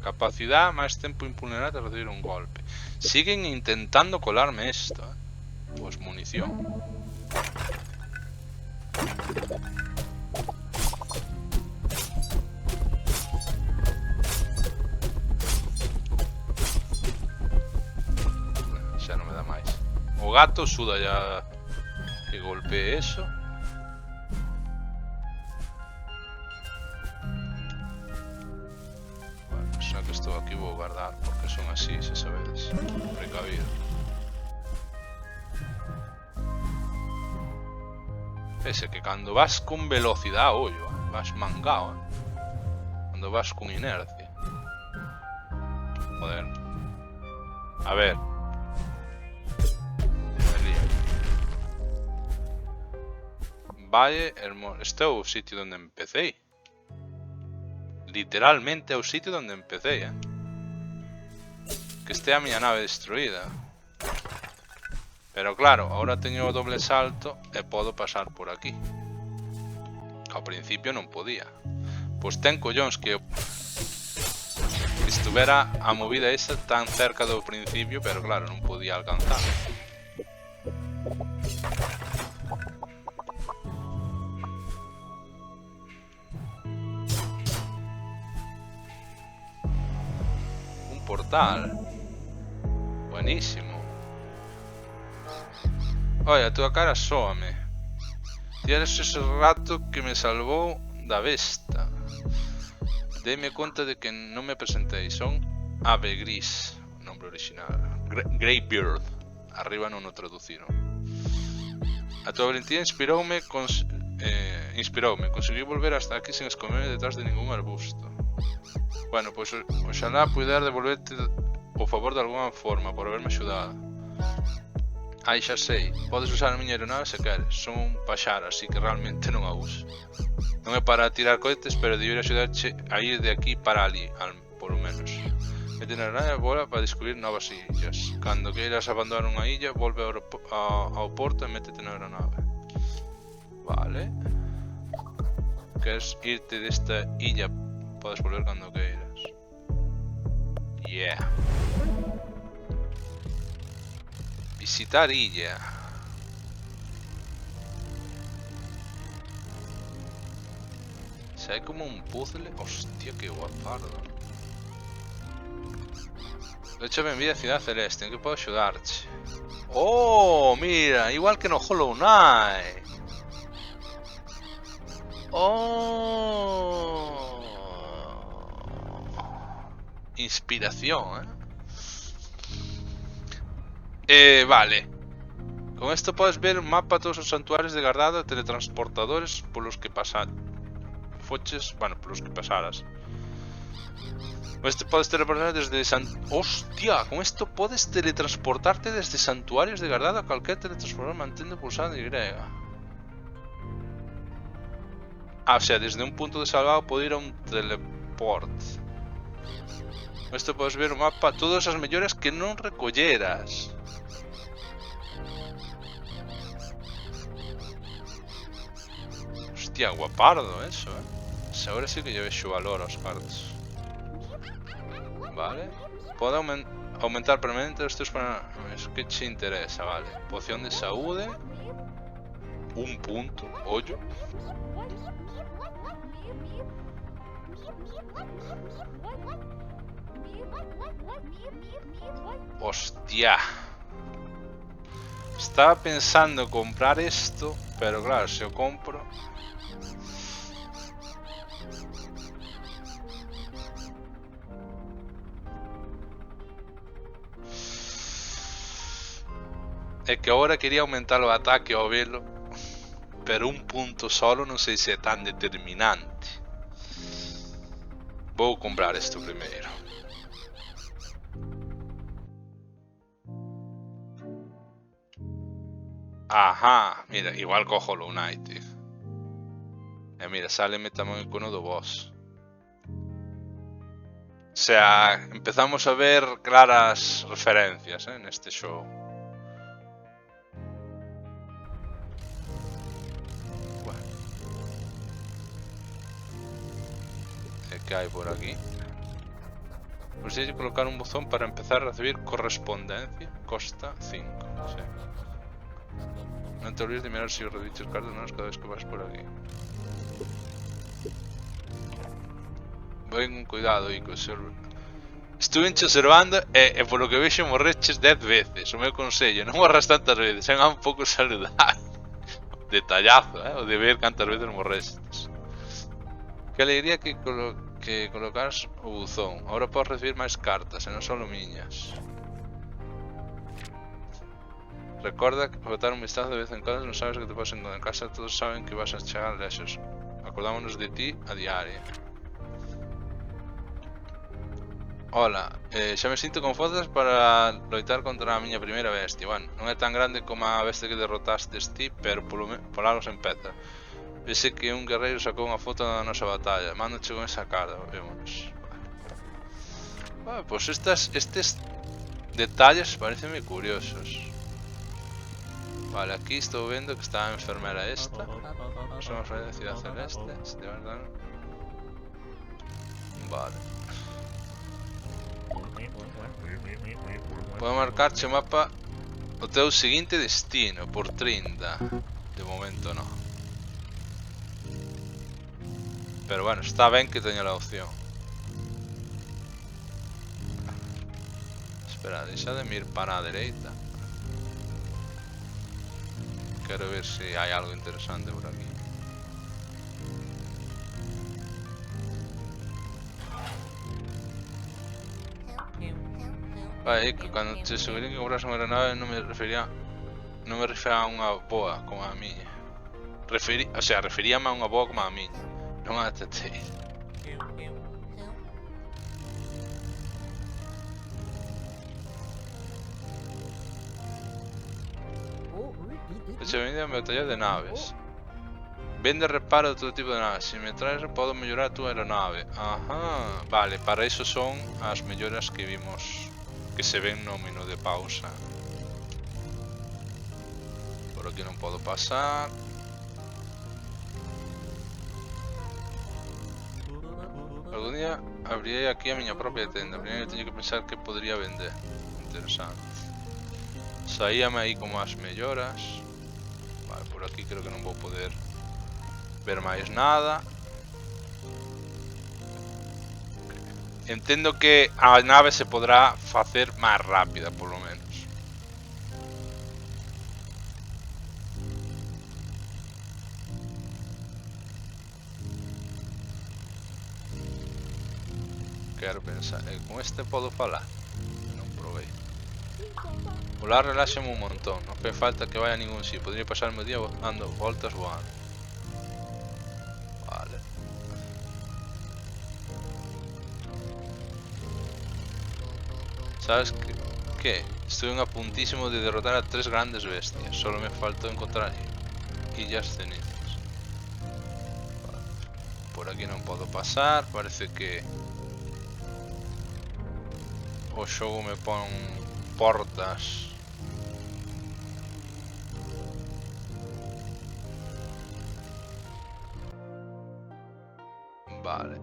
Capacidade máis tempo impunidade de recibir un golpe. Siguen intentando colarme esto, Pues munición. Xa non me dá máis. O gato suda ya que golpee eso. Bueno, xa que estou aquí vou guardar porque son así, se sabedes. Precavido. Pese que cando vas con velocidade, ollo, vas mangao, Cando vas con inercia. Joder. A ver. Valle hermoso. Este é o sitio onde empecé. Literalmente é o sitio onde empecé, Que este é a miña nave destruída. Pero claro, ahora teño o doble salto e podo pasar por aquí. Ao principio non podía. Pois ten collóns que estuvera a movida esa tan cerca do principio, pero claro, non podía alcanzar. Un portal. Buenísimo. Oye, a túa cara sóame. Ti eres ese rato que me salvou da besta. Deime conta de que non me presentei. Son Ave Gris, o nombre original. Greybeard. Arriba non o traduciron. A túa valentía inspiroume. Conseguí volver hasta aquí sin esconderme detrás de ningún arbusto. Bueno, pois oxalá puidar devolverte o favor de alguna forma por haberme axudado. Ai, xa sei, podes usar a miña aeronave se queres. Son un paxaro, así que realmente non a uso. Non é para tirar cohetes, pero debería axudarche a ir de aquí para ali, por lo menos. Mete na aeronave vola para descubrir novas illas. Cando queiras abandonar unha illa, volve ao porto e métete na aeronave. Vale. Queres irte desta illa, podes volver cando queiras. Yeah. Visitar illa. Se hai como un puzzle. Hostia, que guapardo. De hecho, benvida a Ciudad Celeste. En que podo axudarte? Oh, mira, igual que no Hollow Knight. Oh. Inspiración, vale. Con esto puedes ver un mapa de todos os santuarios de guardado e teletransportadores polos que foches, bueno, polos que pasaras. Con esto podes teletransportarte desde Hostia, con esto podes teletransportarte desde santuarios de guardado a cualquier teletransportador mantendo pulsado Y. O sea, desde un punto de salvado puedo ir a un teleport. Con esto podes ver un mapa todas as melloras que non recolleras. Hostia, guapardo eso, Ahora sí que yo vexo valor aos cartos. Vale. Podo aumentar permanente os teus para... que che interesa, vale. Poción de saúde. 1 punto, ollo. Hostia. Estaba pensando comprar esto, pero claro, si lo compro... É que agora quería aumentar o ataque ao velo, pero 1 punto solo non sei se é tan determinante. Vou comprar isto primeiro. Ajá, mira, igual cojo Hollow Knight, tío. E mira, sáleme tamén o icono do boss. O sea, empezamos a ver claras referencias neste xogo. Bueno. E que hai por aquí? Consigues colocar un buzón para empezar a recibir correspondencia. Costa 5. Sí. Non te olvides de mirar si os rediches cartas cada vez que vas por aquí. Ven con cuidado, Ico. Estuve observando e polo que vexo morreches 10 veces. O meu consello, non morras tantas veces, é un pouco saludable. Detallazo, o de ver cantas veces morrestes. Que alegría que colocas o buzón. Ahora podes recibir máis cartas, e non só miñas. Recorda que botar un vistazo de vez en cuando, non sabes que te podes encontrar en casa, todos saben que vas a chegar lexos. Acordámonos de ti a diario. Hola, xa me sinto con forzas para loitar contra a miña primeira bestia. Bueno, non é tan grande como a bestia que derrotastes ti, pero por algo se empeza. Vese que un guerreiro sacou unha foto da nosa batalla. Mándoche con esa cara, vemos. Vale, pois estes detalles parecenme curiosos. Vale, aquí estou vendo que está a enfermera esta. Somos de Ciudad Celeste. Vale. Podo marcarche o mapa o teu seguinte destino por 30. De momento no. Pero bueno, está ben que teña la opción. Espera, deixa de mir para a dereita. Quero ver se hai algo interesante por aquí. Vale, cando te sugerí que compras unha aeronave non me refería a unha boa como a miña. Referíame a unha boa como a miña, non a teteira. Se vende a batalla de naves. Vende reparo de todo tipo de naves. Se me traes, podo mellorar a tua aeronave. Ajá. Vale, para iso son as melloras que vimos que se ven no menú de pausa. Por aquí non podo pasar. Algún día abriré aquí a miña propia tenda. Primeiro teño que pensar que podría vender. Interesante. Saíame aí como as melloras. Vale, por aquí creo que non vou poder ver máis nada. Entendo que a nave se podrá facer máis rápida, polo menos. Quero pensar, con este podo falar? Non provei. Volar reláxame un montón, non fai falta que vaya a ningún sitio. Podría pasarme o día dando voltas voando. Vale. ¿Sabes qué? Estuve a puntísimo de derrotar a 3 grandes bestias. Solo me faltó encontrar illas cenizas. Vale. Por aquí non podo pasar. Parece que o xogo me pon portas. Vale.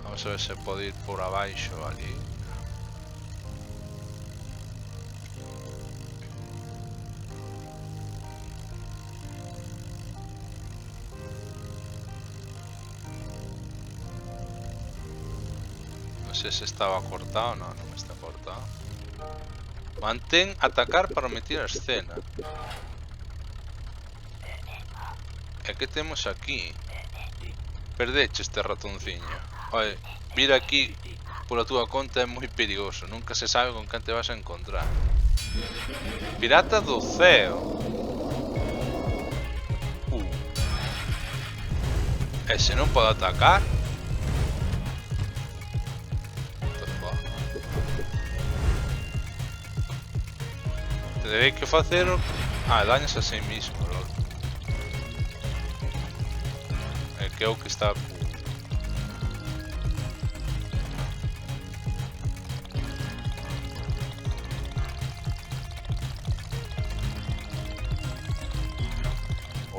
Vamos Vamos a ver se pode ir por abaixo ali. Non sei se estaba cortado. Non, non está cortado. Mantén atacar para omitir a escena. E que temos aquí? Perdeche este ratonciño. Oye, vir aquí pola túa conta é moi perigoso. Nunca se sabe con quen te vas a encontrar. Pirata do ceo. Ese non pode atacar? Terei que facer... Ah, dañas a sí mismo, lol. É que é o que está...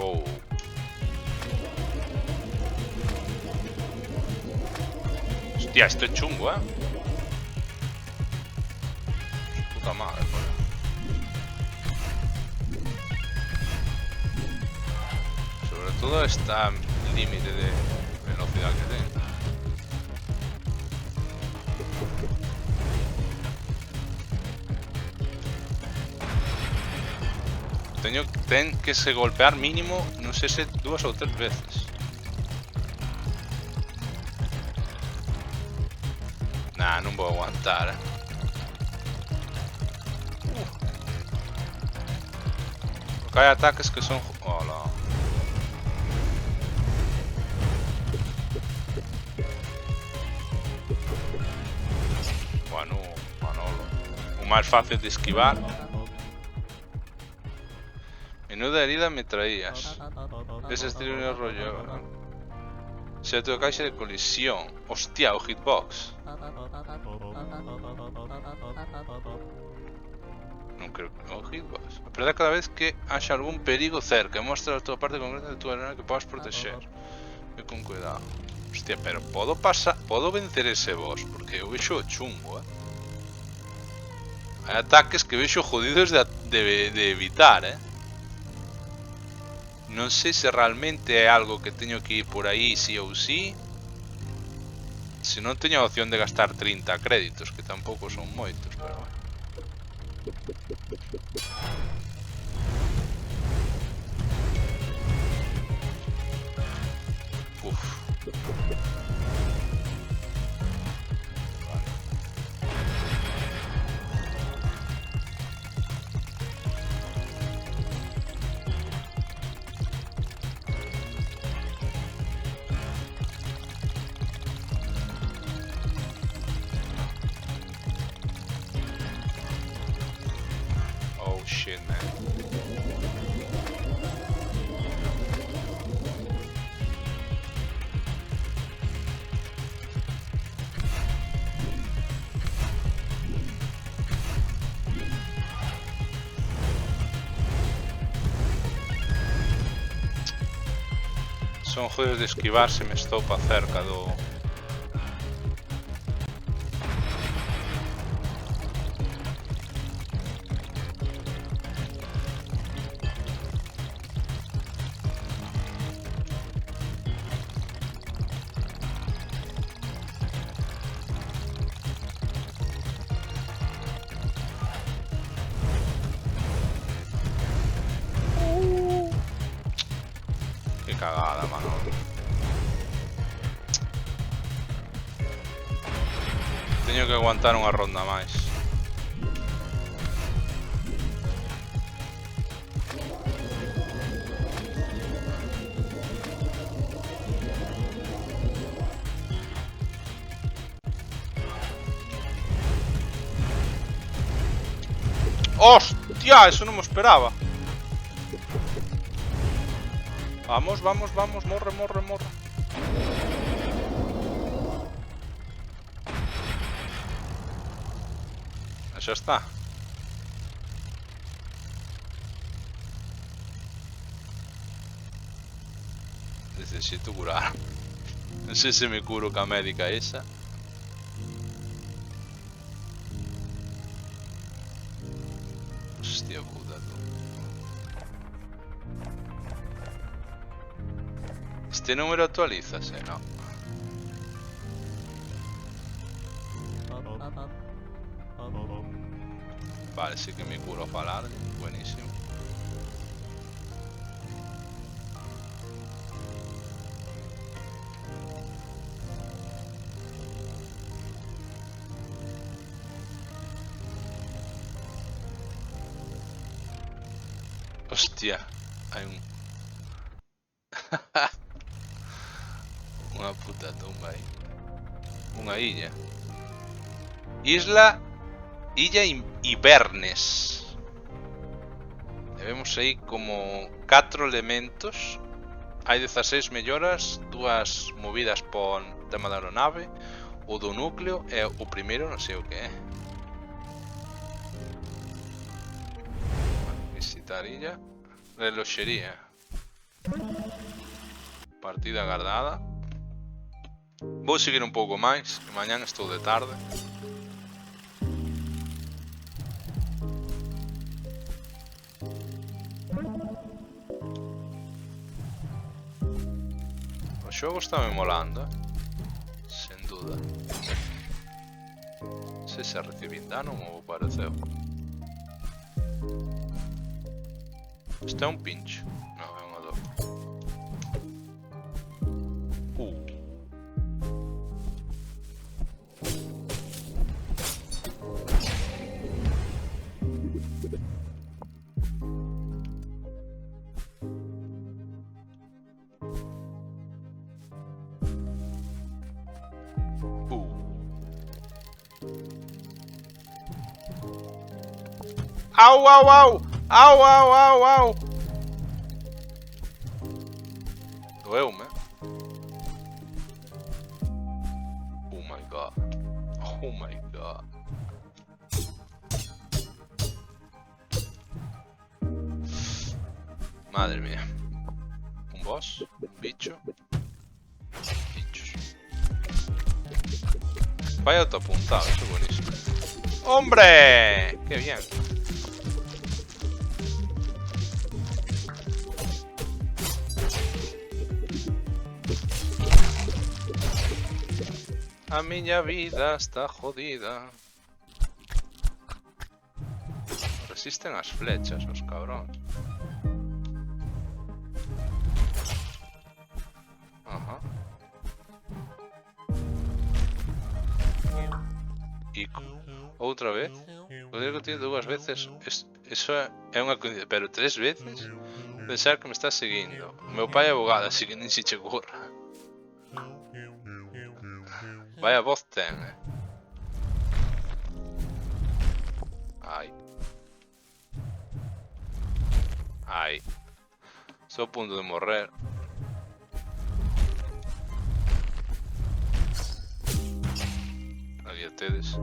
Oh. Hostia, esto es chungo, Puta madre, joder. Sobre todo está límite de velocidad que tiene. Ten que se golpear mínimo, non sei se 2 ou 3 veces. Nah, non vou aguantar, Porque hai ataques que son... Hola. Bueno, Manolo. O máis fácil de esquivar. Menuda herida me traías. Ese estilo de rollo. Se a tua caixa de colisión. Hostia, o hitbox. Non creo que o hitbox. Aperta cada vez que haxa algún perigo cerca. Mostra a tua parte concreta de tua arena que podes proteger. Ve con cuidado. Hostia, pero podo pasar... Podo vencer ese boss. Porque eu vexo chungo, Hai ataques que vexo jodidos de evitar, Non sei se realmente é algo que teño que ir por aí sí ou sí. Se non teño a opción de gastar 30 créditos, que tampouco son moitos, pero bueno. Uf. Oh shit, man. Son jodidos de esquivar se me estopa cerca do... Qué cagada, mano. Teño que aguantar unha ronda máis. ¡Hostia! Eso non me esperaba. Vamos, vamos, vamos, morre, morre, morre. Eso está. Necesito curar. Non sei se me curo ca médica esa. Hostia puta, tú. Este número actualízase, no. Vale, sí que me curo para largo. Buenísimo. Hostia, hai un... Unha puta tumba aí. Unha illa. Illa Hibernes. E vemos aí como 4 elementos. Hai 16 melloras, 2 movidas por tema da aeronave, o do núcleo e o primeiro non sei o que é. Visitar illa. Reloxería. Partida agardada. Vou seguir un pouco máis, que mañán estou de tarde. O xogo está me molando, sen duda. Se recibín dano ou pareceu. Isto é un pincho. Non, é unha dor. Au, au, au! Au, au, au, au! Doeu-me. Oh my god. Oh my god. Madre mía. Un boss, un bicho. Bichos. Vaya autoapuntado, eso es buenísimo. ¡Hombre! ¡Qué bien! A miña vida está jodida. Resisten as flechas, os cabróns. Ajá. E outra vez. Poder que tiene 2 veces. Eso é unha coincidencia. Pero 3 veces. Pensar que me está seguindo. O meu pai é abogado, así que nin se che curra. Vaya voz ten, Ai. Ai. Estou a punto de morrer. Aí a tedes.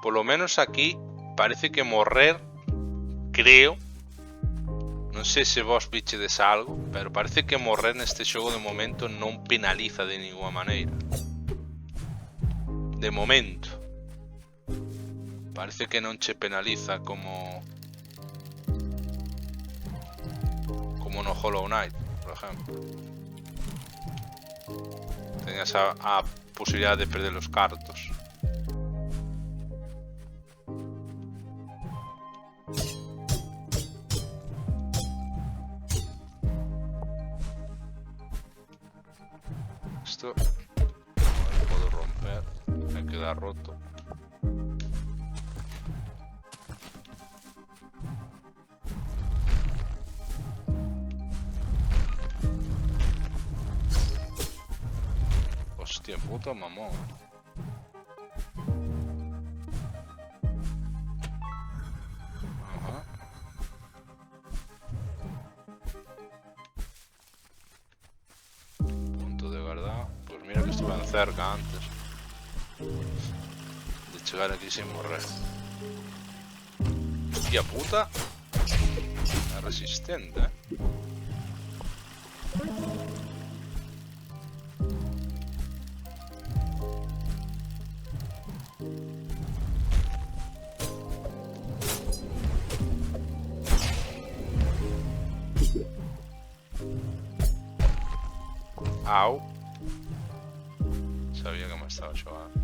Por lo menos aquí parece que morrer, creo, non sei se vos bichedes algo, pero parece que morrer neste xogo de momento non penaliza de ninguna maneira. De momento. Parece que non che penaliza como no Hollow Knight, por ejemplo. Tenías a posibilidad de perder los cartos. Esto no lo puedo romper, me queda roto. Hostia puta mamón. estuve cerca antes de chegar aquí sin morrer. Hostia puta. É resistente, Au. Sabía que me estaba jugando.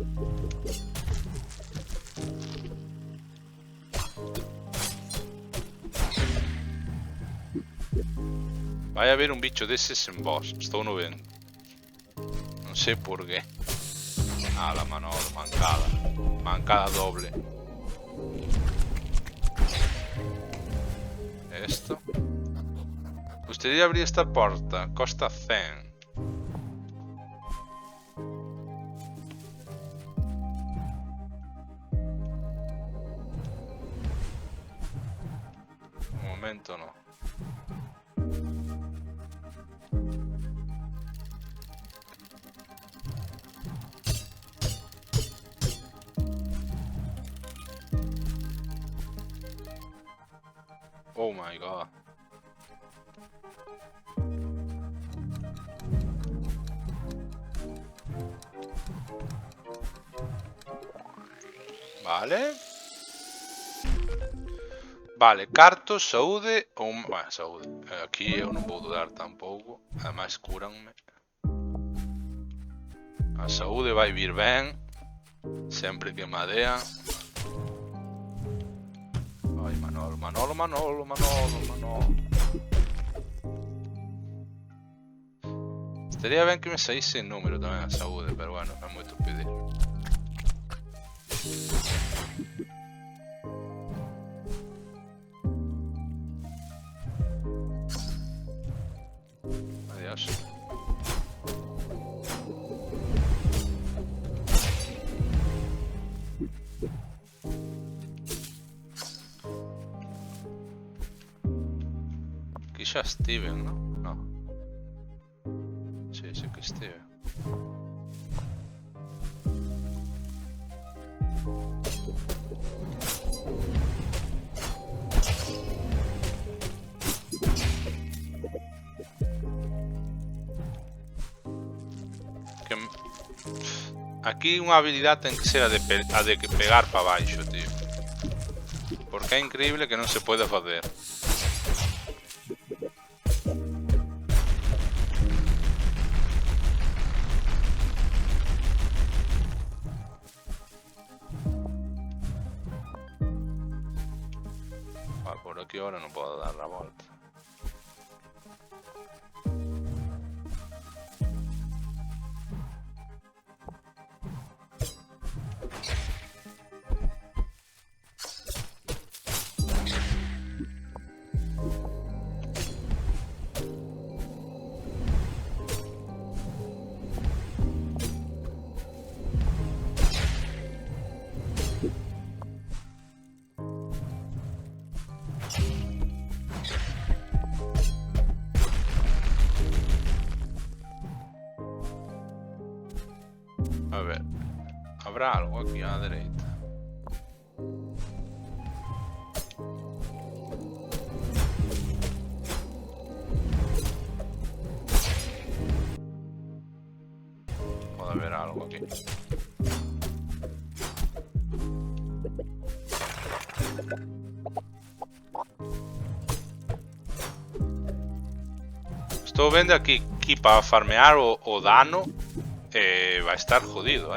Vai haver un bicho desses en boss. Estou no vendo. Non sei por qué. Ah, la Manolo, mancada. Mancada doble. Esto. Gustaría abrir esta porta. Costa 100. Un momento no. Oh my god. Vale. Vale, carto, saúde ou... Bueno, saúde. Aquí eu non vou dudar tampouco. Ademais, cúranme. A saúde vai vir ben. Sempre que madean. Ai, Manolo, Manolo, Manolo, Manolo, Manolo. Estaría ben que me saíse en número tamén a saúde, pero bueno, é moito pedir. Adiós. Aquí xa Steven, ¿no? No. Sí, sí que Steven. Aquí unha habilidade ten que ser a de pegar para baixo, tío. Porque é increíble que non se pode facer. Vale, por aquí ahora non podo dar a volta. A ver, habrá algo aquí a la derecha. Puede haber algo aquí. Estou vendo aquí para farmear o dano. Va a estar jodido,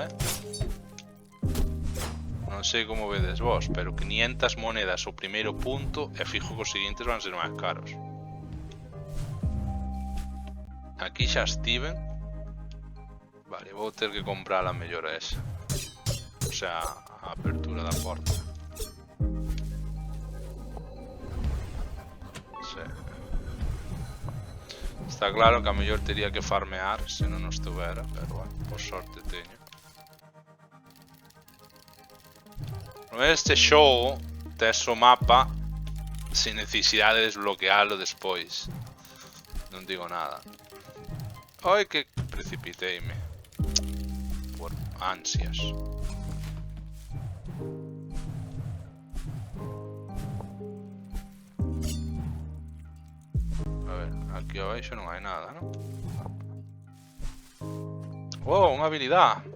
Non sei como vedes vos, pero 500 monedas o primeiro punto e fijo que os seguintes van ser máis caros. Aquí xa Steven. Vale, vou ter que comprar a mellor esa. O sea, a apertura da porta. Sí. Está claro que a mellor teria que farmear se non estuvera, pero bueno, por sorte teño. Este xogo tes o mapa sin necesidade de desbloquealo despois. Non digo nada. Ai, que precipiteime. Ansias. A ver, aquí abaixo non hai nada, non? Oh, unha habilidade.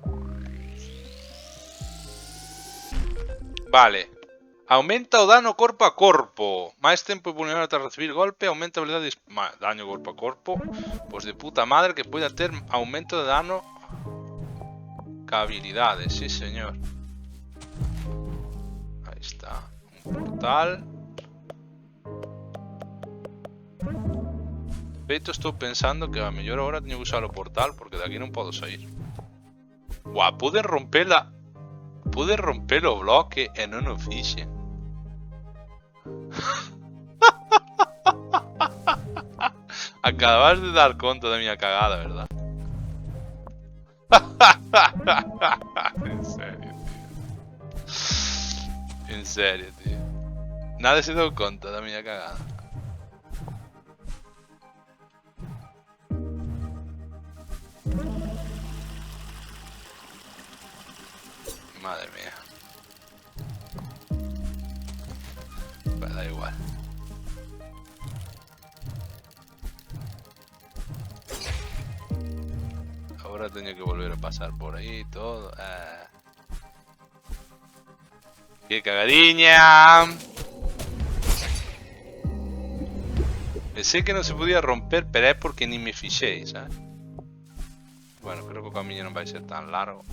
Vale. Aumenta o dano corpo a corpo. Máis tempo vulnerable tras recibir golpe. Aumenta a habilidade de daño corpo a corpo. Pois de puta madre que poida ter aumento de dano ca habilidade. Sí, señor. Aí está. Un portal. Feito, estou pensando que a mellor hora teño que usar o portal porque de aquí non podo sair. Buah, pude romper o bloque e non o fixe. Acabas de dar conta da miña cagada, verdad? En serio, tío. En serio, tío. Nadie se deu conta da miña cagada. Madre mía. Pues da igual. Ahora tengo que volver a pasar por ahí todo. ¡Qué cagadiña! Pensé que no se podía romper, pero es porque ni me fijé, ¿sabes? Bueno, creo que el camino no va a ser tan largo.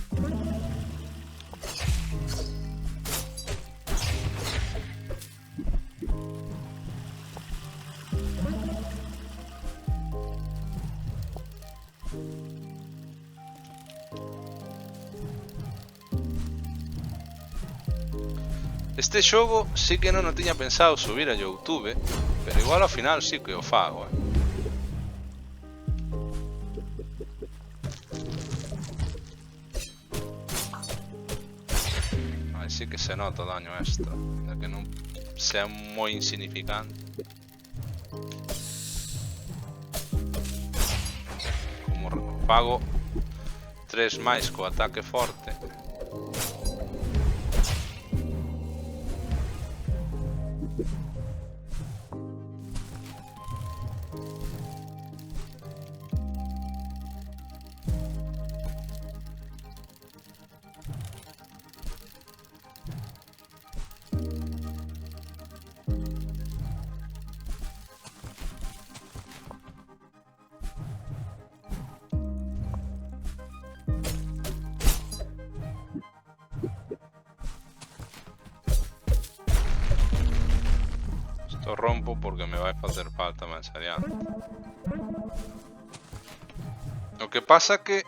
Este xogo sí que non o tiña pensado subir a YouTube, pero igual ao final sí que o fago, Aí sí que se nota o daño extra, de que non sea moi insignificante. Como fago 3 máis co ataque forte. Esto rompo porque me vai facer falta máis adiante. O que pasa que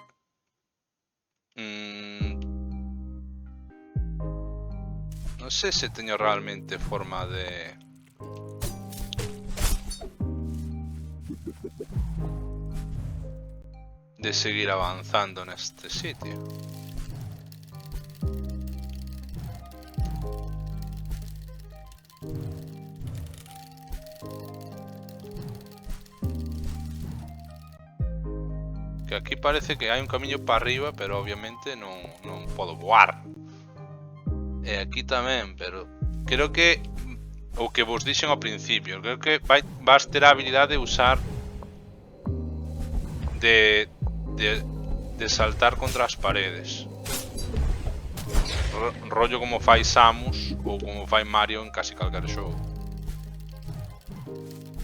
non sei se teño realmente forma de seguir avanzando neste sitio. Que aquí parece que hai un camiño para arriba, pero obviamente non podo voar. E aquí tamén, pero creo que o que vos dixen ao principio, creo que vas ter a habilidade de usar de saltar contra as paredes. Rollo como fai Samus ou como fai Mario en casi calquer xogo.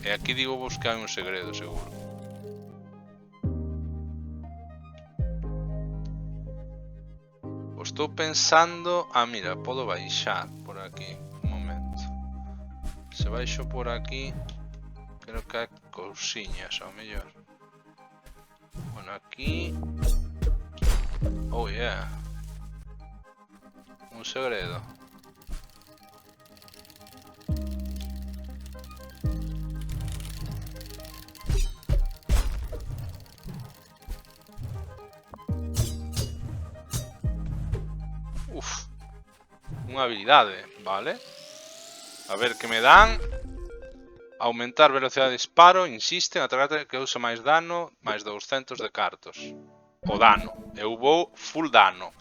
E aquí digo vos que hai un segredo, seguro. Estou pensando... Ah, mira, podo baixar por aquí. Un momento. Se baixo por aquí... Creo que hai cousiñas, ao mellor. Bueno, aquí... Oh, yeah. Un segredo. Uf. Unha habilidade, vale. A ver que me dan. Aumentar velocidade de disparo, insiste, atacante que usa máis dano, máis 200 de cartos. O dano. Eu vou full dano.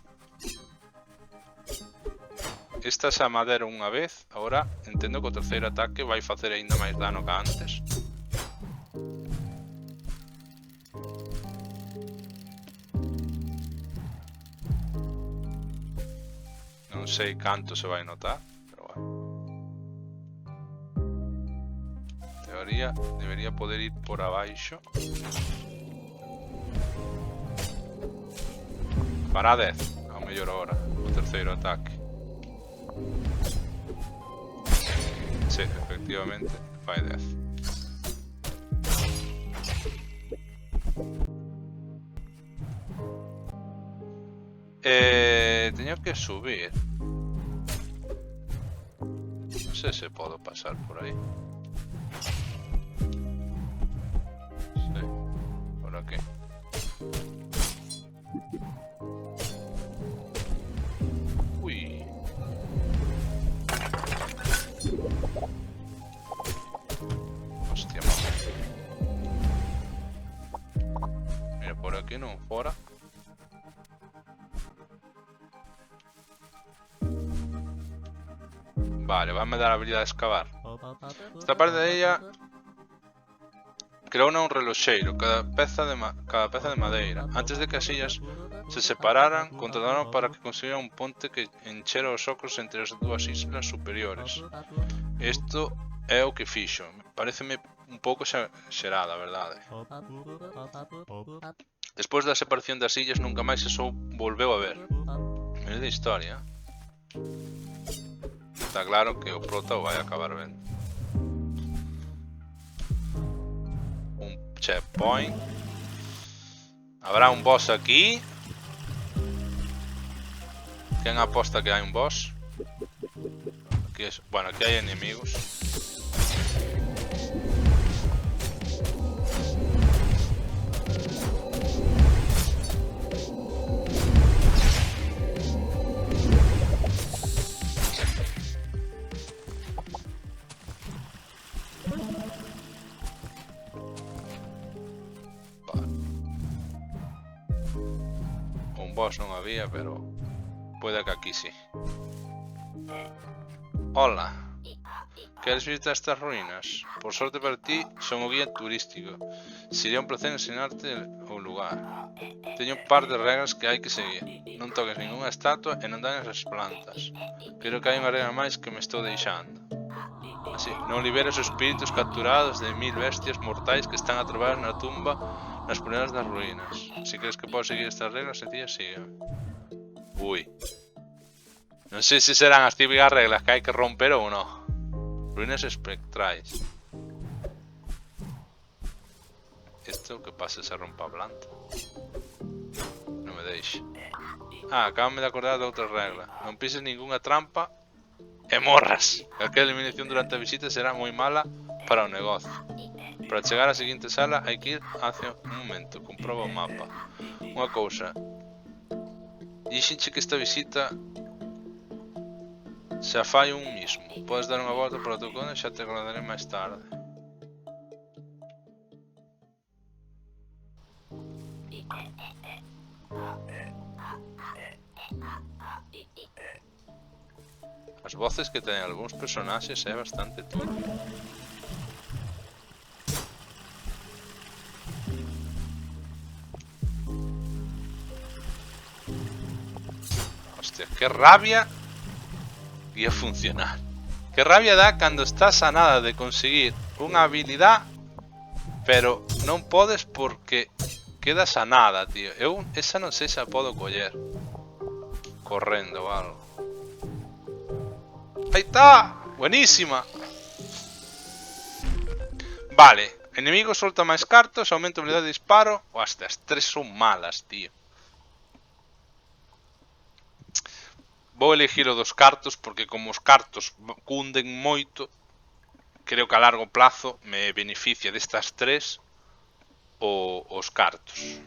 Estas a madera unha vez. Agora entendo que o terceiro ataque vai facer aínda máis dano que antes. Non sei canto se vai notar, pero bueno. Teoría debería poder ir por abaixo. Para 10, ao mellor hora, o terceiro ataque. Sí, efectivamente, fai 10. Teño que subir. Non sei se podo pasar por aí. Sí, por aquí. Ui. Hostia, mamá. Mira, por aquí non fora. Vale, vanme dar a habilidad de excavar. Esta parte de ella creou un reloxeiro, cada peza de madeira. Antes de que as illas se separaran, contrataron para que construyeran un ponte que enchera os ocos entre as dúas islas superiores. Isto é o que fixo. Pareceme un pouco xerada, a verdade. Despois da separación das illas nunca máis se volveu a ver. É de historia. Está claro que o prota o vai acabar vendo. Un checkpoint. Habrá un boss aquí. ¿Quién aposta que hai un boss? Aquí es... Bueno, aquí hai enemigos. Boss non había, pero puede que aquí sí. Hola. Queres visitar estas ruínas? Por sorte para ti, son o guía turístico. Sería un placer enseñarte o lugar. Teño un par de regras que hai que seguir. Non toques ninguna estatua e non dañes as plantas. Creo que hai unha regra máis que me estou deixando. Así, non liberes os espíritus capturados de 1000 bestias mortais que están atropadas na tumba nas primeras das ruínas. Si crees que podes seguir estas reglas, sencillas, sígueme. Ui. Non sei se serán as típicas reglas que hai que romper ou non. Ruínas espectrais. Isto que pasa se rompa a planta. Non me deixe. Acábame de acordar de outra regla. Non pises ningunha trampa e morras. Calquera eliminación durante a visita será moi mala para o negocio. Para chegar á seguinte sala hai que ir hacia un momento. Comproba o mapa. Unha cousa. Dixenche que esta visita xa fai un mismo. Podes dar unha volta para o teu conde e xa te acordarei máis tarde. As voces que teñen algúns personaxes é bastante turbio. Hostia, que rabia ia funcionar. Que rabia dá cando estás a nada de conseguir unha habilidade, pero non podes porque quedas a nada, tío. Eu esa non sei se a podo coller correndo ou algo. Aí está, buenísima. Vale, enemigo solta máis cartos, aumenta a habilidade de disparo. Hostia, as tres son malas, tío. Vou elegir o dos cartos porque como os cartos cunden moito, creo que a largo plazo me beneficia destas tres os cartos.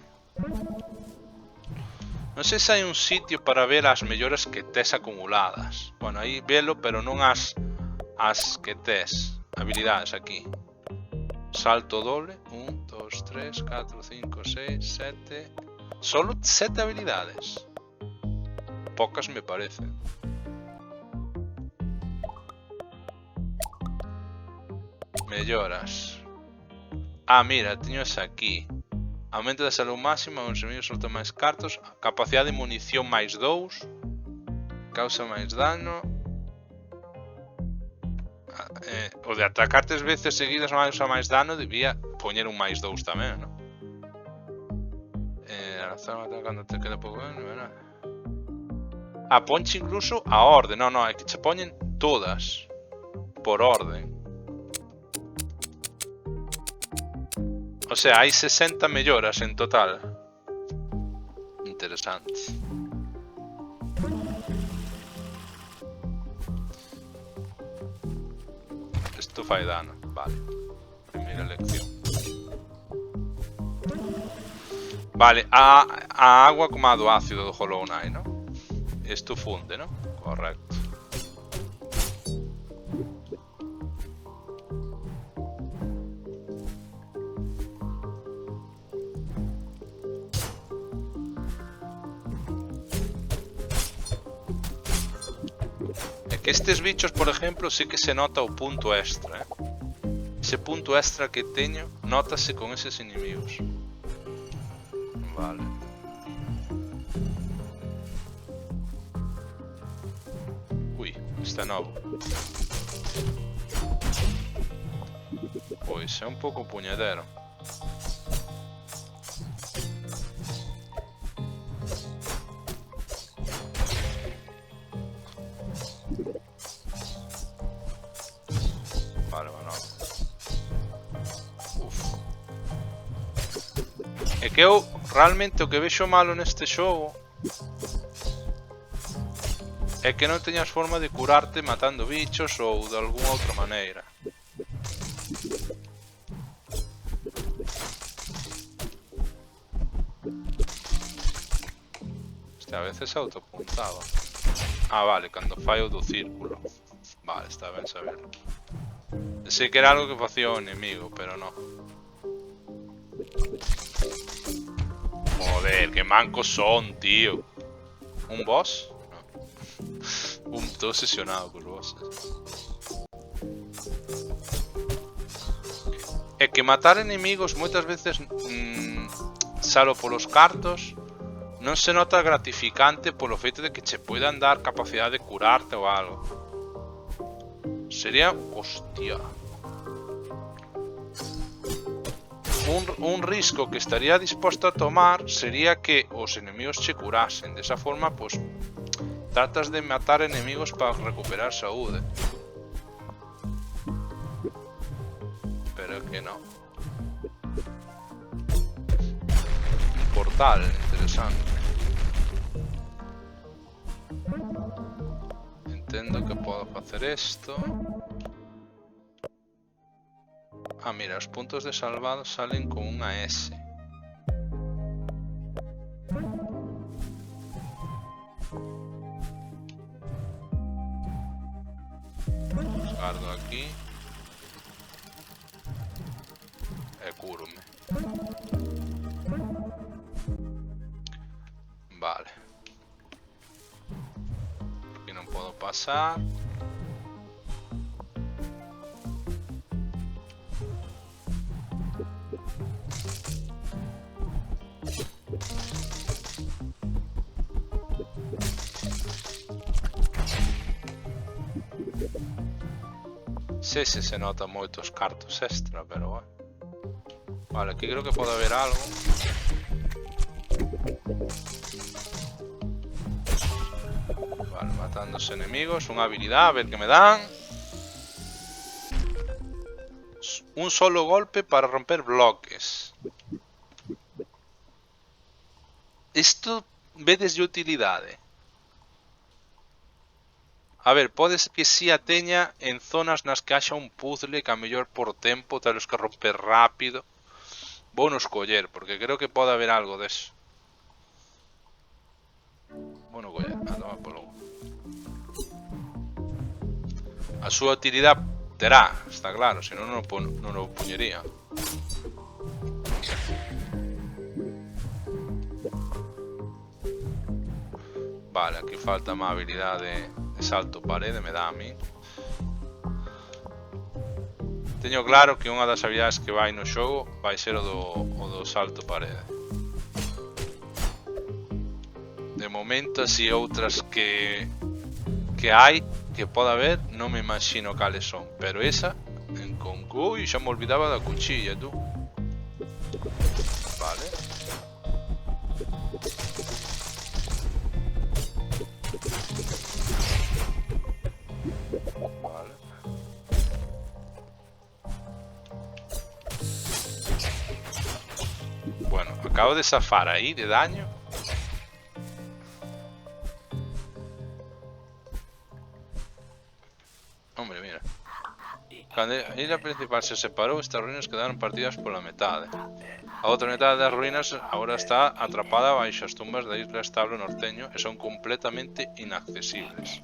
Non sei se hai un sitio para ver as melloras que tes acumuladas. Bueno, aí velo, pero non as que tes. Habilidades aquí. Salto doble. 1, 2, 3, 4, 5, 6, 7. Solo 7 habilidades. pocas me parece. Melloras. Ah, mira, teño esa aquí. Aumento da salud máxima, os enemigos soltan máis cartos. Capacidade de munición máis 2. Causa máis dano. O de atacar 3 veces seguidas máis dano debía poñer un máis 2 tamén, non? Lanzar un ataque cando te queda pouco dano, verdad? Ah, ponche incluso a orde. No, é que che poñen todas por orden. O sea, hai 60 melloras en total. Interesante. Isto fai dano, vale. Primeira lección. Vale, a agua como a do ácido do Hollow Knight, ¿no? Isto funde, ¿no? Correcto. É que estes bichos, por ejemplo, sí que se nota o punto extra, ¿eh? Ese punto extra que teño, notase con eses inimigos. Vale. Ui, este é novo. Pois é un pouco puñedero. Vale, bueno. Uf. É que eu realmente o que vexo malo neste xogo é que non teñas forma de curarte matando bichos ou de algunha outra maneira. Este a veces autoapuntaba. Ah, vale, cando fai o do círculo. Vale, está ben saberlo. Sei que era algo que facía o enemigo, pero non. Joder, que mancos son, tío. Un boss? No. Tô obsesionado cos bosses. É que matar enemigos moitas veces salo polos cartos non se nota gratificante polo feito de que che poidan dar capacidade de curarte ou algo. Sería... hostia. Un risco que estaría disposto a tomar sería que os enemigos che curasen. De esa forma, pues, tratas de matar enemigos para recuperar saúde. Pero que no. Un portal interesante. Entendo que podo facer isto. Ah, mira, os puntos de salvado salen con unha S. Os guardo aquí. E cúrome. Vale. Aquí non podo pasar. sei se nota moitos cartos extra, pero bueno. Vale, aquí creo que pode haber algo. Vale, matando os enemigos. Unha habilidade, a ver que me dan. Un solo golpe para romper bloques. Isto vedes de utilidade. A ver, podes que si a teña en zonas nas que haxa un puzzle que a mellor por tempo telos que romper rápido. Vou no escoller, porque creo que pode haber algo deso. Vou no coller, a tomar polo. A súa utilidade terá, está claro, senón non o puñería. Vale, aquí falta má habilidade de salto parede, me dá a mí. Teño claro que unha das habilidades que vai no xogo vai ser o do salto parede. De momento, así outras que hai, que pode haber, non me imagino cales son. Pero esa, en concurso, xa me olvidaba da cuchilla, tú. Vale. Vale. Bueno, acabo de zafar aí de daño. Hombre, mira. Cando a illa principal se separou, estas ruínas quedaron partidas pola metade. A outra metade das ruínas agora está atrapada baixo as tumbas da isla Establo Norteño e son completamente inaccesibles.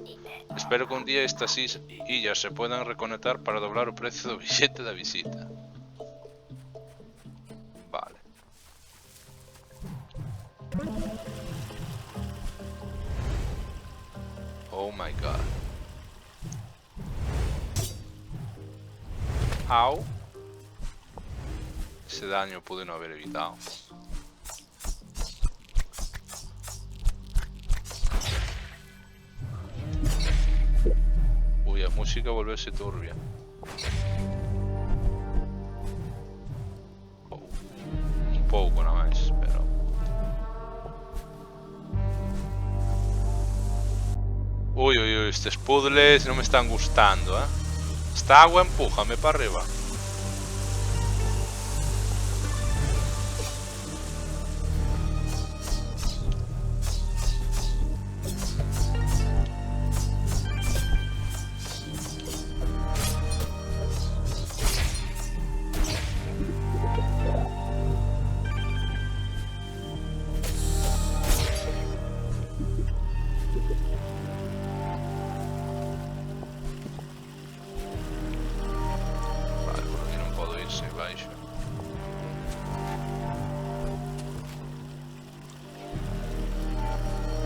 Espero que un día estas illas se puedan reconectar para doblar o precio do billete da visita. Vale. Oh my god. Au. Ese daño pude no haber evitado. Uy, a música volverse turbia. Un pouco nada máis, pero... Uy, uy, uy, estes puzzles non me están gustando, Esta agua empújame para arriba.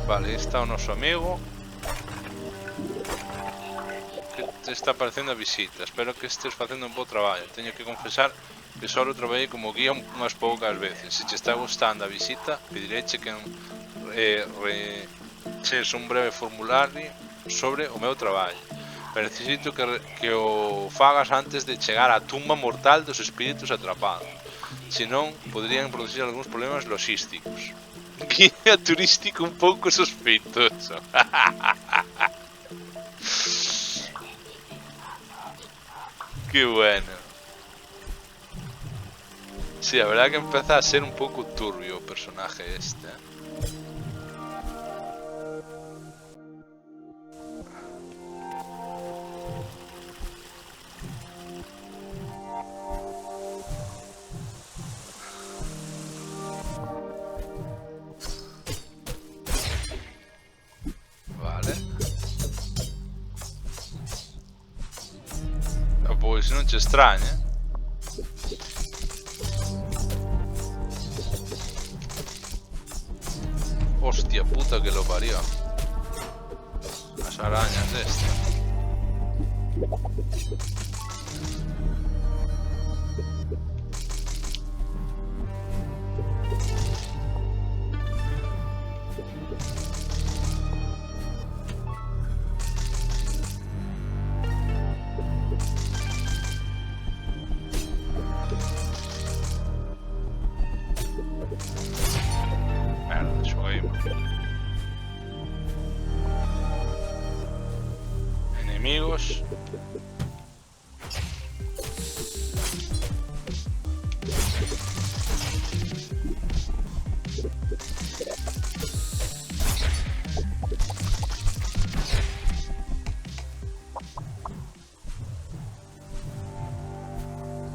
Vale, está o noso amigo que te está aparecendo a visita. Espero que estés facendo un bo traballo. Teño que confesar que só traballei como guía unhas poucas veces. Se te está gustando a visita, pedireche que reches un breve formulario sobre o meu traballo. Pero necesito que o fagas antes de chegar á tumba mortal dos espíritus atrapados. Senón, poderían producir algúns problemas logísticos. Guía turístico un pouco sospeitoso. Qué bueno. Sí, la verdad que empieza a ser un pouco turbio o personaje este. Pois non che extraña. Hostia puta que lo parió. Las arañas estas. Enemigos.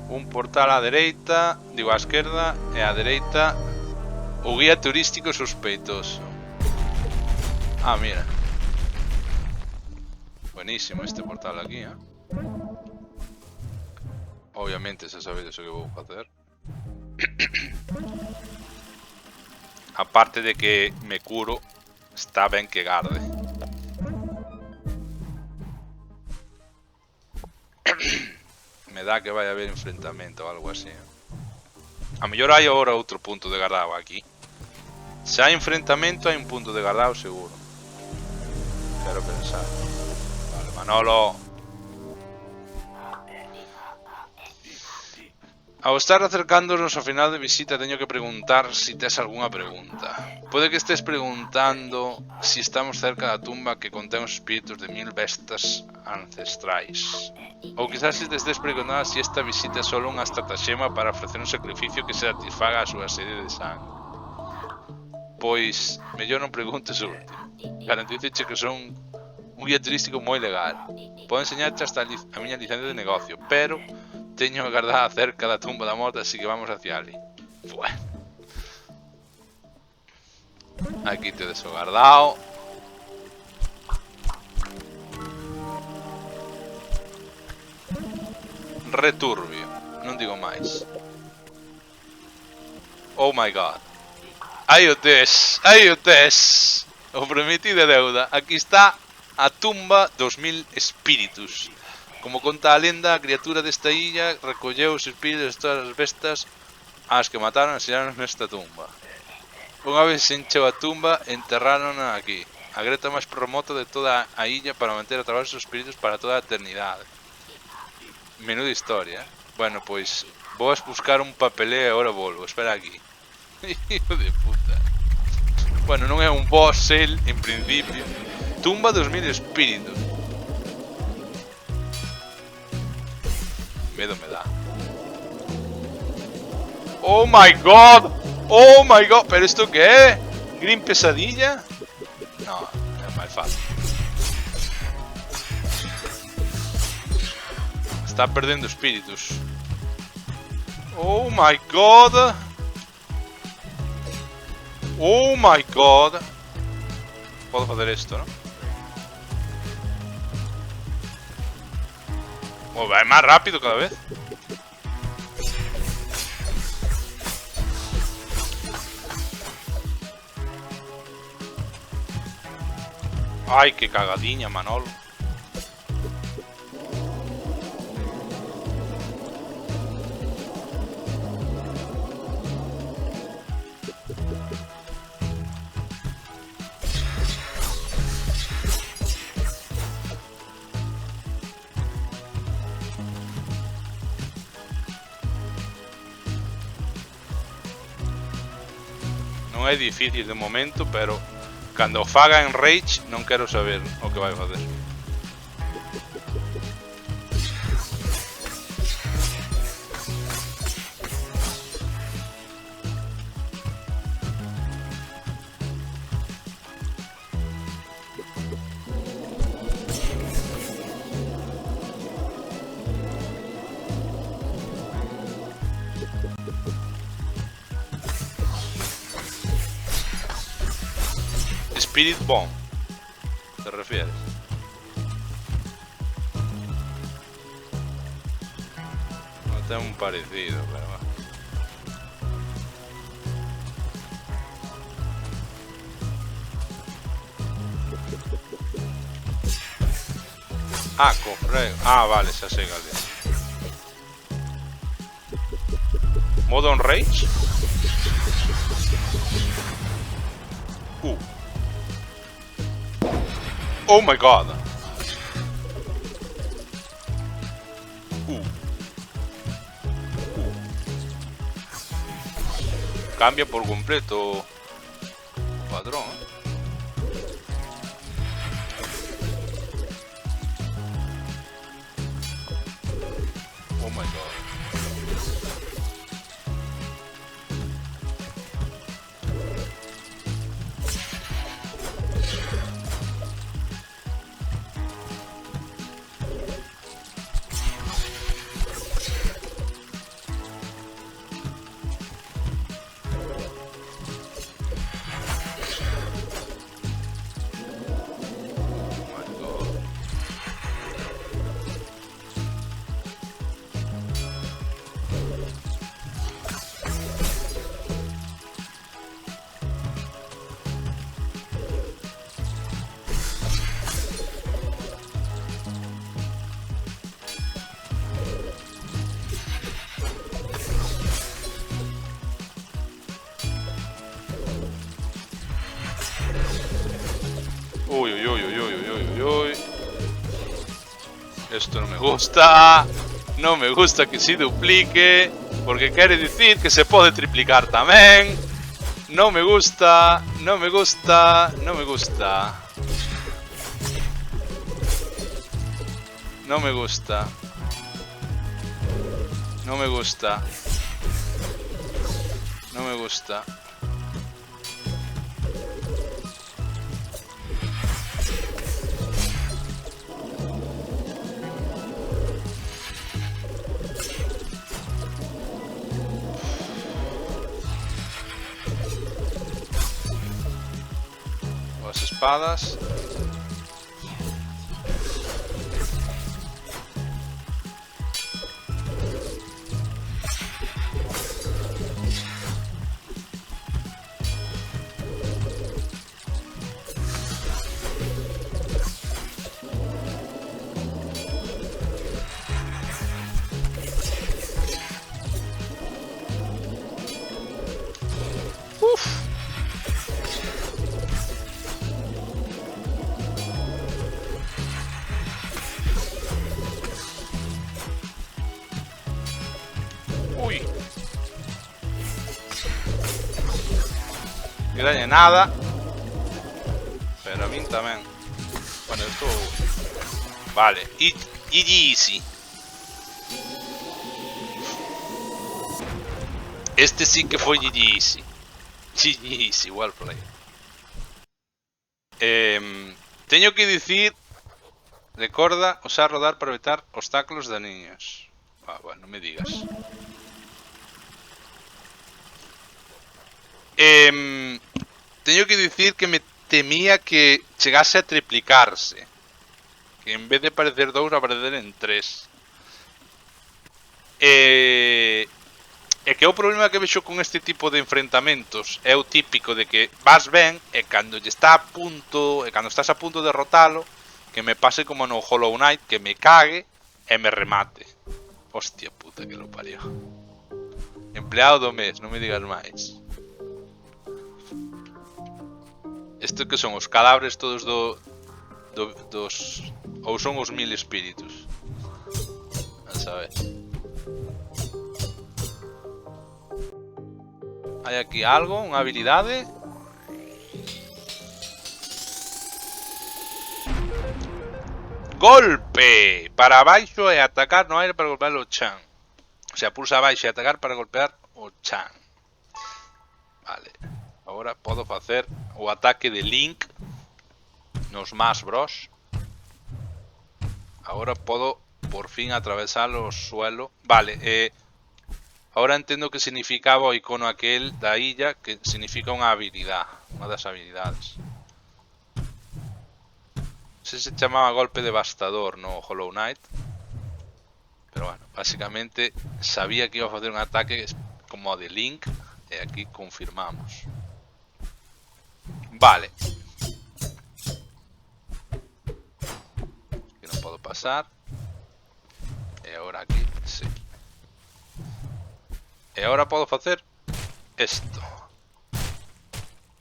Un portal á dereita, digo á esquerda, e á dereita o guía turístico sospeitoso. Ah, mira. Buenísimo este portal aquí, Obviamente xa sabedes o que vou facer. Aparte de que me curo Está ben que garde. Me dá que vai haber enfrentamento ou algo así. A mellor hai agora outro punto de guardado aquí. Se hai enfrentamento hai un punto de guardado seguro. Quero pensar. Vale, Manolo. Ao estar acercándonos ao final de visita teño que preguntar si tes algunha pregunta. Pode que estés preguntando si estamos cerca da tumba que contén os espíritus de 1000 bestas ancestrais. Ou quizás se te estés preguntando si esta visita é só unha estratagema para ofrecer un sacrificio que satisfaga a súa sede de sangue. Pois, mellor non preguntes o último. Garantizoche que son un guía turístico moi legal. Podo enseñarte hasta a miña licencia de negocio, pero teño agardada cerca da tumba da morte, así que vamos hacia ali. Bueno. Aquí te desogardado. Returbio, non digo máis. Oh my god. Aí o tes, aí o tes. O prometido deuda. Aquí está a tumba dos 1000 espíritus. Como conta a lenda, a criatura desta illa recolleu os espíritus de todas as bestas as que mataron e enseñaron nesta tumba. Unha vez se encheu a tumba, enterrárona aquí, a greta máis remota de toda a illa para manter a traballo os espíritus para toda a eternidade. Menuda historia. Bueno, pois vou a buscar un papeleo e agora volvo. Espera aquí. Hijo de puta. Bueno, non é un boss el, en principio. Tumba dos 1000 espíritus. Medo me da. Oh my god. Oh my god. Pero esto qué é? Green pesadilla? No, é máis fácil. Está perdendo espíritus. Oh my god. Oh my god. Podo facer isto, ¿no? Oh, vai máis rápido cada vez. Ai, que cagadiña, Manolo. Non é difícil de momento, pero cando o faga en Rage non quero saber o que vai facer. Spirit Bomb, ¿te refieres? No tengo un parecido, pero va. Ah, cofre. Ah, vale, xa sei cal é. Modo on Rage? Oh my god. Cambia por completo o patrón. Oh my god. Uy, uy, uy, uy, uy, uy, uy, uy. Esto no me gusta. No me gusta que se duplique, porque quere dicir que se pode triplicar tamén. No me gusta, no me gusta, no me gusta. No me gusta. No me gusta. No me gusta. Las espadas. Uf. Uy. Que dañe nada. Pero a mí tamén. Bueno, esto... Vale. Y easy. Este sí que foi easy. GG, igual por aí. Teño que dicir, recorda usar rodar para evitar obstáculos de niños. Ah, bueno, non me digas. Teño que dicir que me temía que chegase a triplicarse. Que en vez de aparecer 2, aparecer en 3. É que o problema que vexo con este tipo de enfrentamentos é o típico de que vas ben e cando lle está a punto, e cando estás a punto de derrotalo, que me pase como no Hollow Knight, que me cague e me remate. Hostia puta que lo parió. Empleado do mes, non me digas máis. Isto que son os cadáveres todos dos... Ou son os 1000 espíritus. A saber. Hai aquí algo, unha habilidade. Golpe! Para abaixo e atacar no aire para golpear o chan. O sea, pulsa abaixo e atacar para golpear o chan. Vale. Agora podo facer o ataque de Link nos Smash Bros. Agora podo por fin atravesar o suelo. Vale, ahora entendo que significaba o icono aquel da illa, que significa unha habilidade, unha das habilidades. Non sei se chamaba golpe devastador no Hollow Knight, pero bueno, básicamente sabía que iba a facer un ataque como o de Link, e aquí confirmamos. Vale. Aquí non podo pasar. E agora aquí, sí. E agora podo facer esto.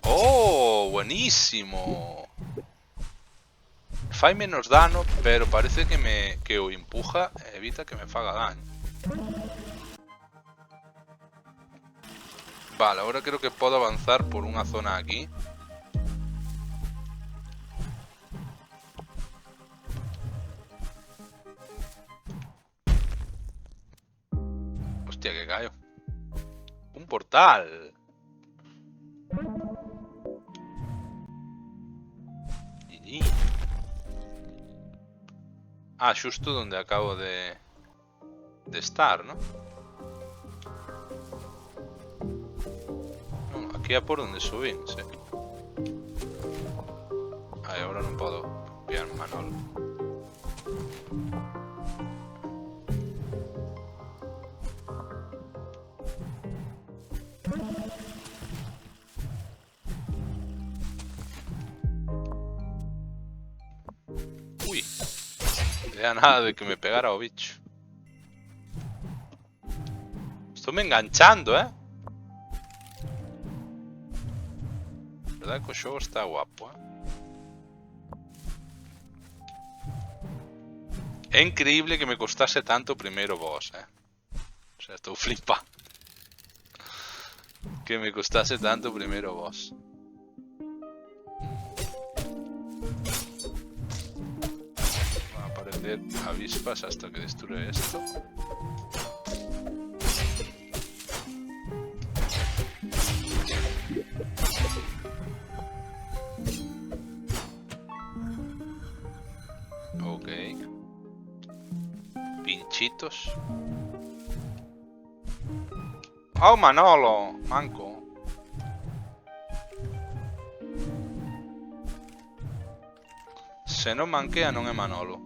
¡Oh! Buenísimo. Fai menos dano, pero parece que o empuja e evita que me faga daño. Vale, ahora creo que podo avanzar por unha zona aquí. Hostia, que caio. Un portal. GG. Ah, xusto donde acabo de estar, ¿no? No, aquí é por donde subín, sí. Ai, agora non podo copiar Manolo. Uy, no idea nada de que me pegara o bicho. Estoy me enganchando, ¿eh? La verdad que el juego está guapo, ¿eh? É increíble que me costase tanto o primeiro boss, O sea, estou flipa. Que me costase tanto o primeiro boss. Van a aparecer avispas hasta que destruye esto. Ok. Pinchitos. Oh, Manolo, manco. Se non manquea non é Manolo.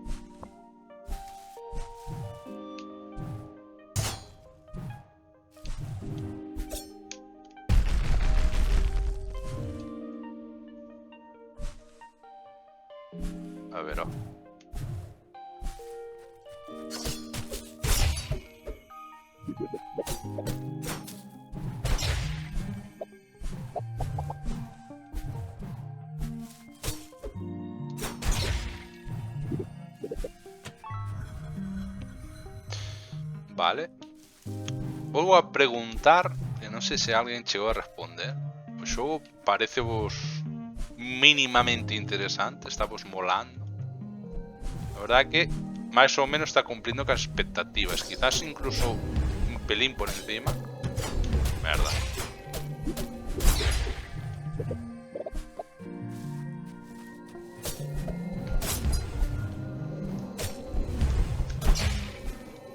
A ver, ó. Vale. Volvo a preguntar, que non sei se alguén chegou a responder. O xogo parece vos mínimamente interesante, está vos molando. A verdade é que máis ou menos está cumplindo con as expectativas, quizás incluso un pelín por encima. Merda.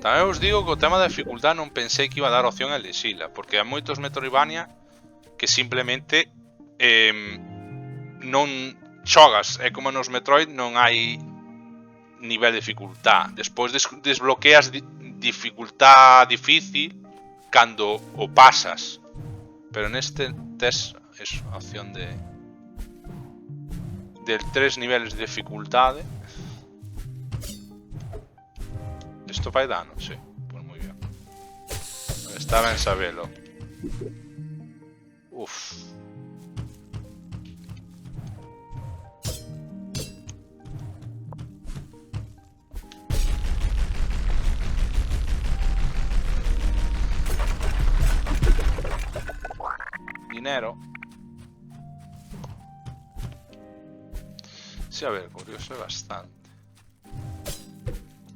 Tamén vos digo que o tema da dificultad non pensei que iba a dar opción a elixila, porque hai moitos Metroidvania que simplemente non xogas, é como nos Metroid non hai nivel de dificultad. Despois desbloqueas dificultad difícil cando o pasas, pero neste tes es a opción de 3 niveles de dificultade. Esto fai dano, sí, pues muy bien. Está ben sabelo. Uf. Dinero. Sí, a ver, curioso é bastante.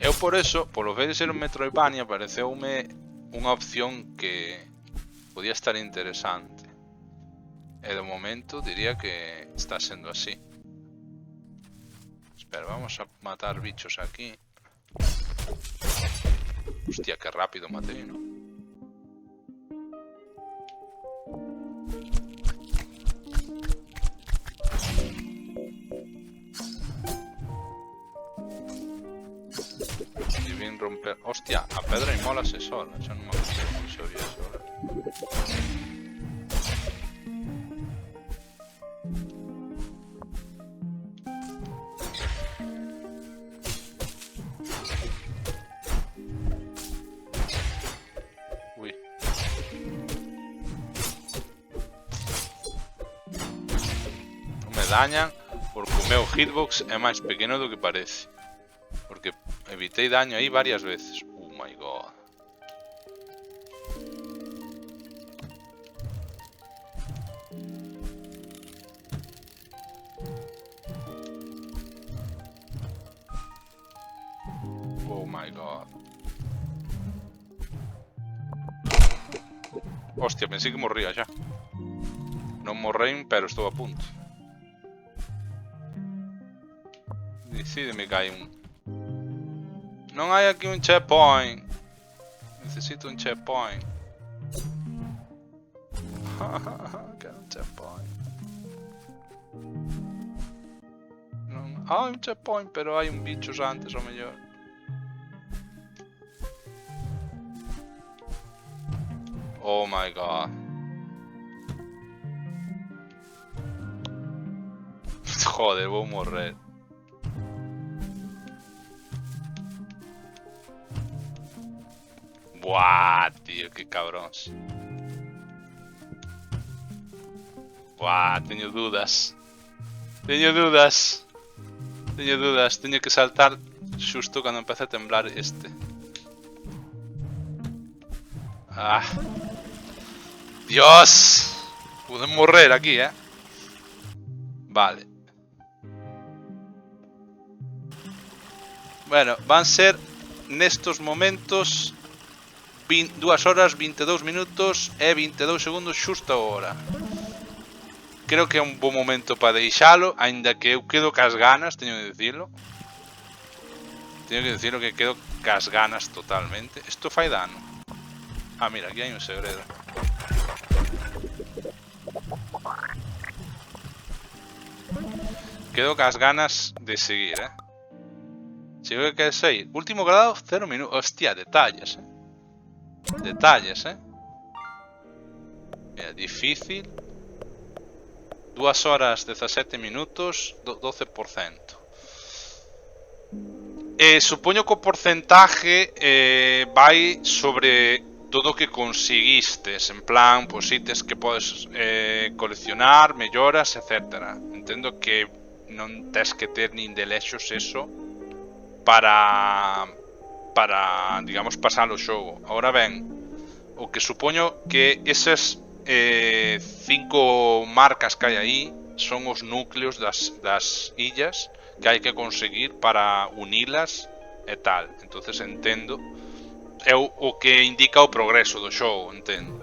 Eu por eso, polo feito de ser un Metroidvania, pareceume unha opción que podía estar interesante. E de momento diría que está sendo así. Espera, vamos a matar bichos aquí. Hostia, que rápido maté, ¿no? Romper. Hostia, a pedra y mola se sola. Yo no me acuerdo si se oía sola. Uy. Non me dañan porque o meu hitbox é máis pequeno do que parece. Porque evitei daño aí varias veces. Oh my god. Oh my god. Hostia, pensei que morría xa. Non morrei, pero estou a punto. Decídeme que hai un... Non hai aquí un checkpoint. Necesito un checkpoint. Quero un checkpoint. Non... hai un checkpoint, pero hai un bichos antes o mellor. Oh my god. Joder, vou morrer. Buah, tío, que cabróns. Buah, teño dudas. Teño dudas. Teño que saltar Xusto cando empeza a temblar este. Ah. Dios. Pude morrer aquí, Vale. Bueno, van ser nestos momentos 2 horas, 22 minutos e 22 segundos xusto agora. Creo que é un bo momento para deixalo, aínda que eu quedo cas ganas, teño que dicilo. Teño que dicilo que quedo cas ganas totalmente. Isto fai dano. Ah, mira, aquí hai un segredo. Quedo cas ganas de seguir, Chego que quer sair. Último grado, 0 minutos. Hostia, detalles, Detalles, Mira, difícil. 2 horas 17 minutos, 12%. Supoño que o porcentaje vai sobre todo o que conseguistes. En plan, pues ítems que podes coleccionar, melloras, etc. Entendo que non tes que ter nin de lexos eso para digamos, pasar o xogo. Ahora ben, o que supoño que esas 5 marcas que hai aí son os núcleos das illas que hai que conseguir para unilas e tal. Entonces entendo, é o que indica o progreso do xogo, entendo.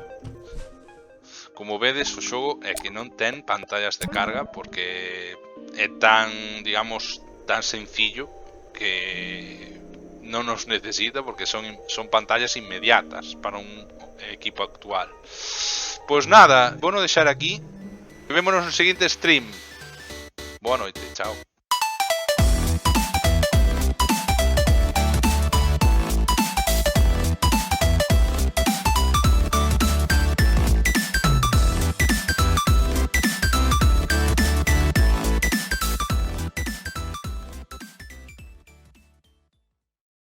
Como vedes, o xogo é que non ten pantallas de carga porque é tan, digamos, tan sencillo que non nos necesita porque son pantallas inmediatas para un equipo actual. Pois nada, vou deixar aquí. Vémonos no seguinte stream. Boa noite, chao.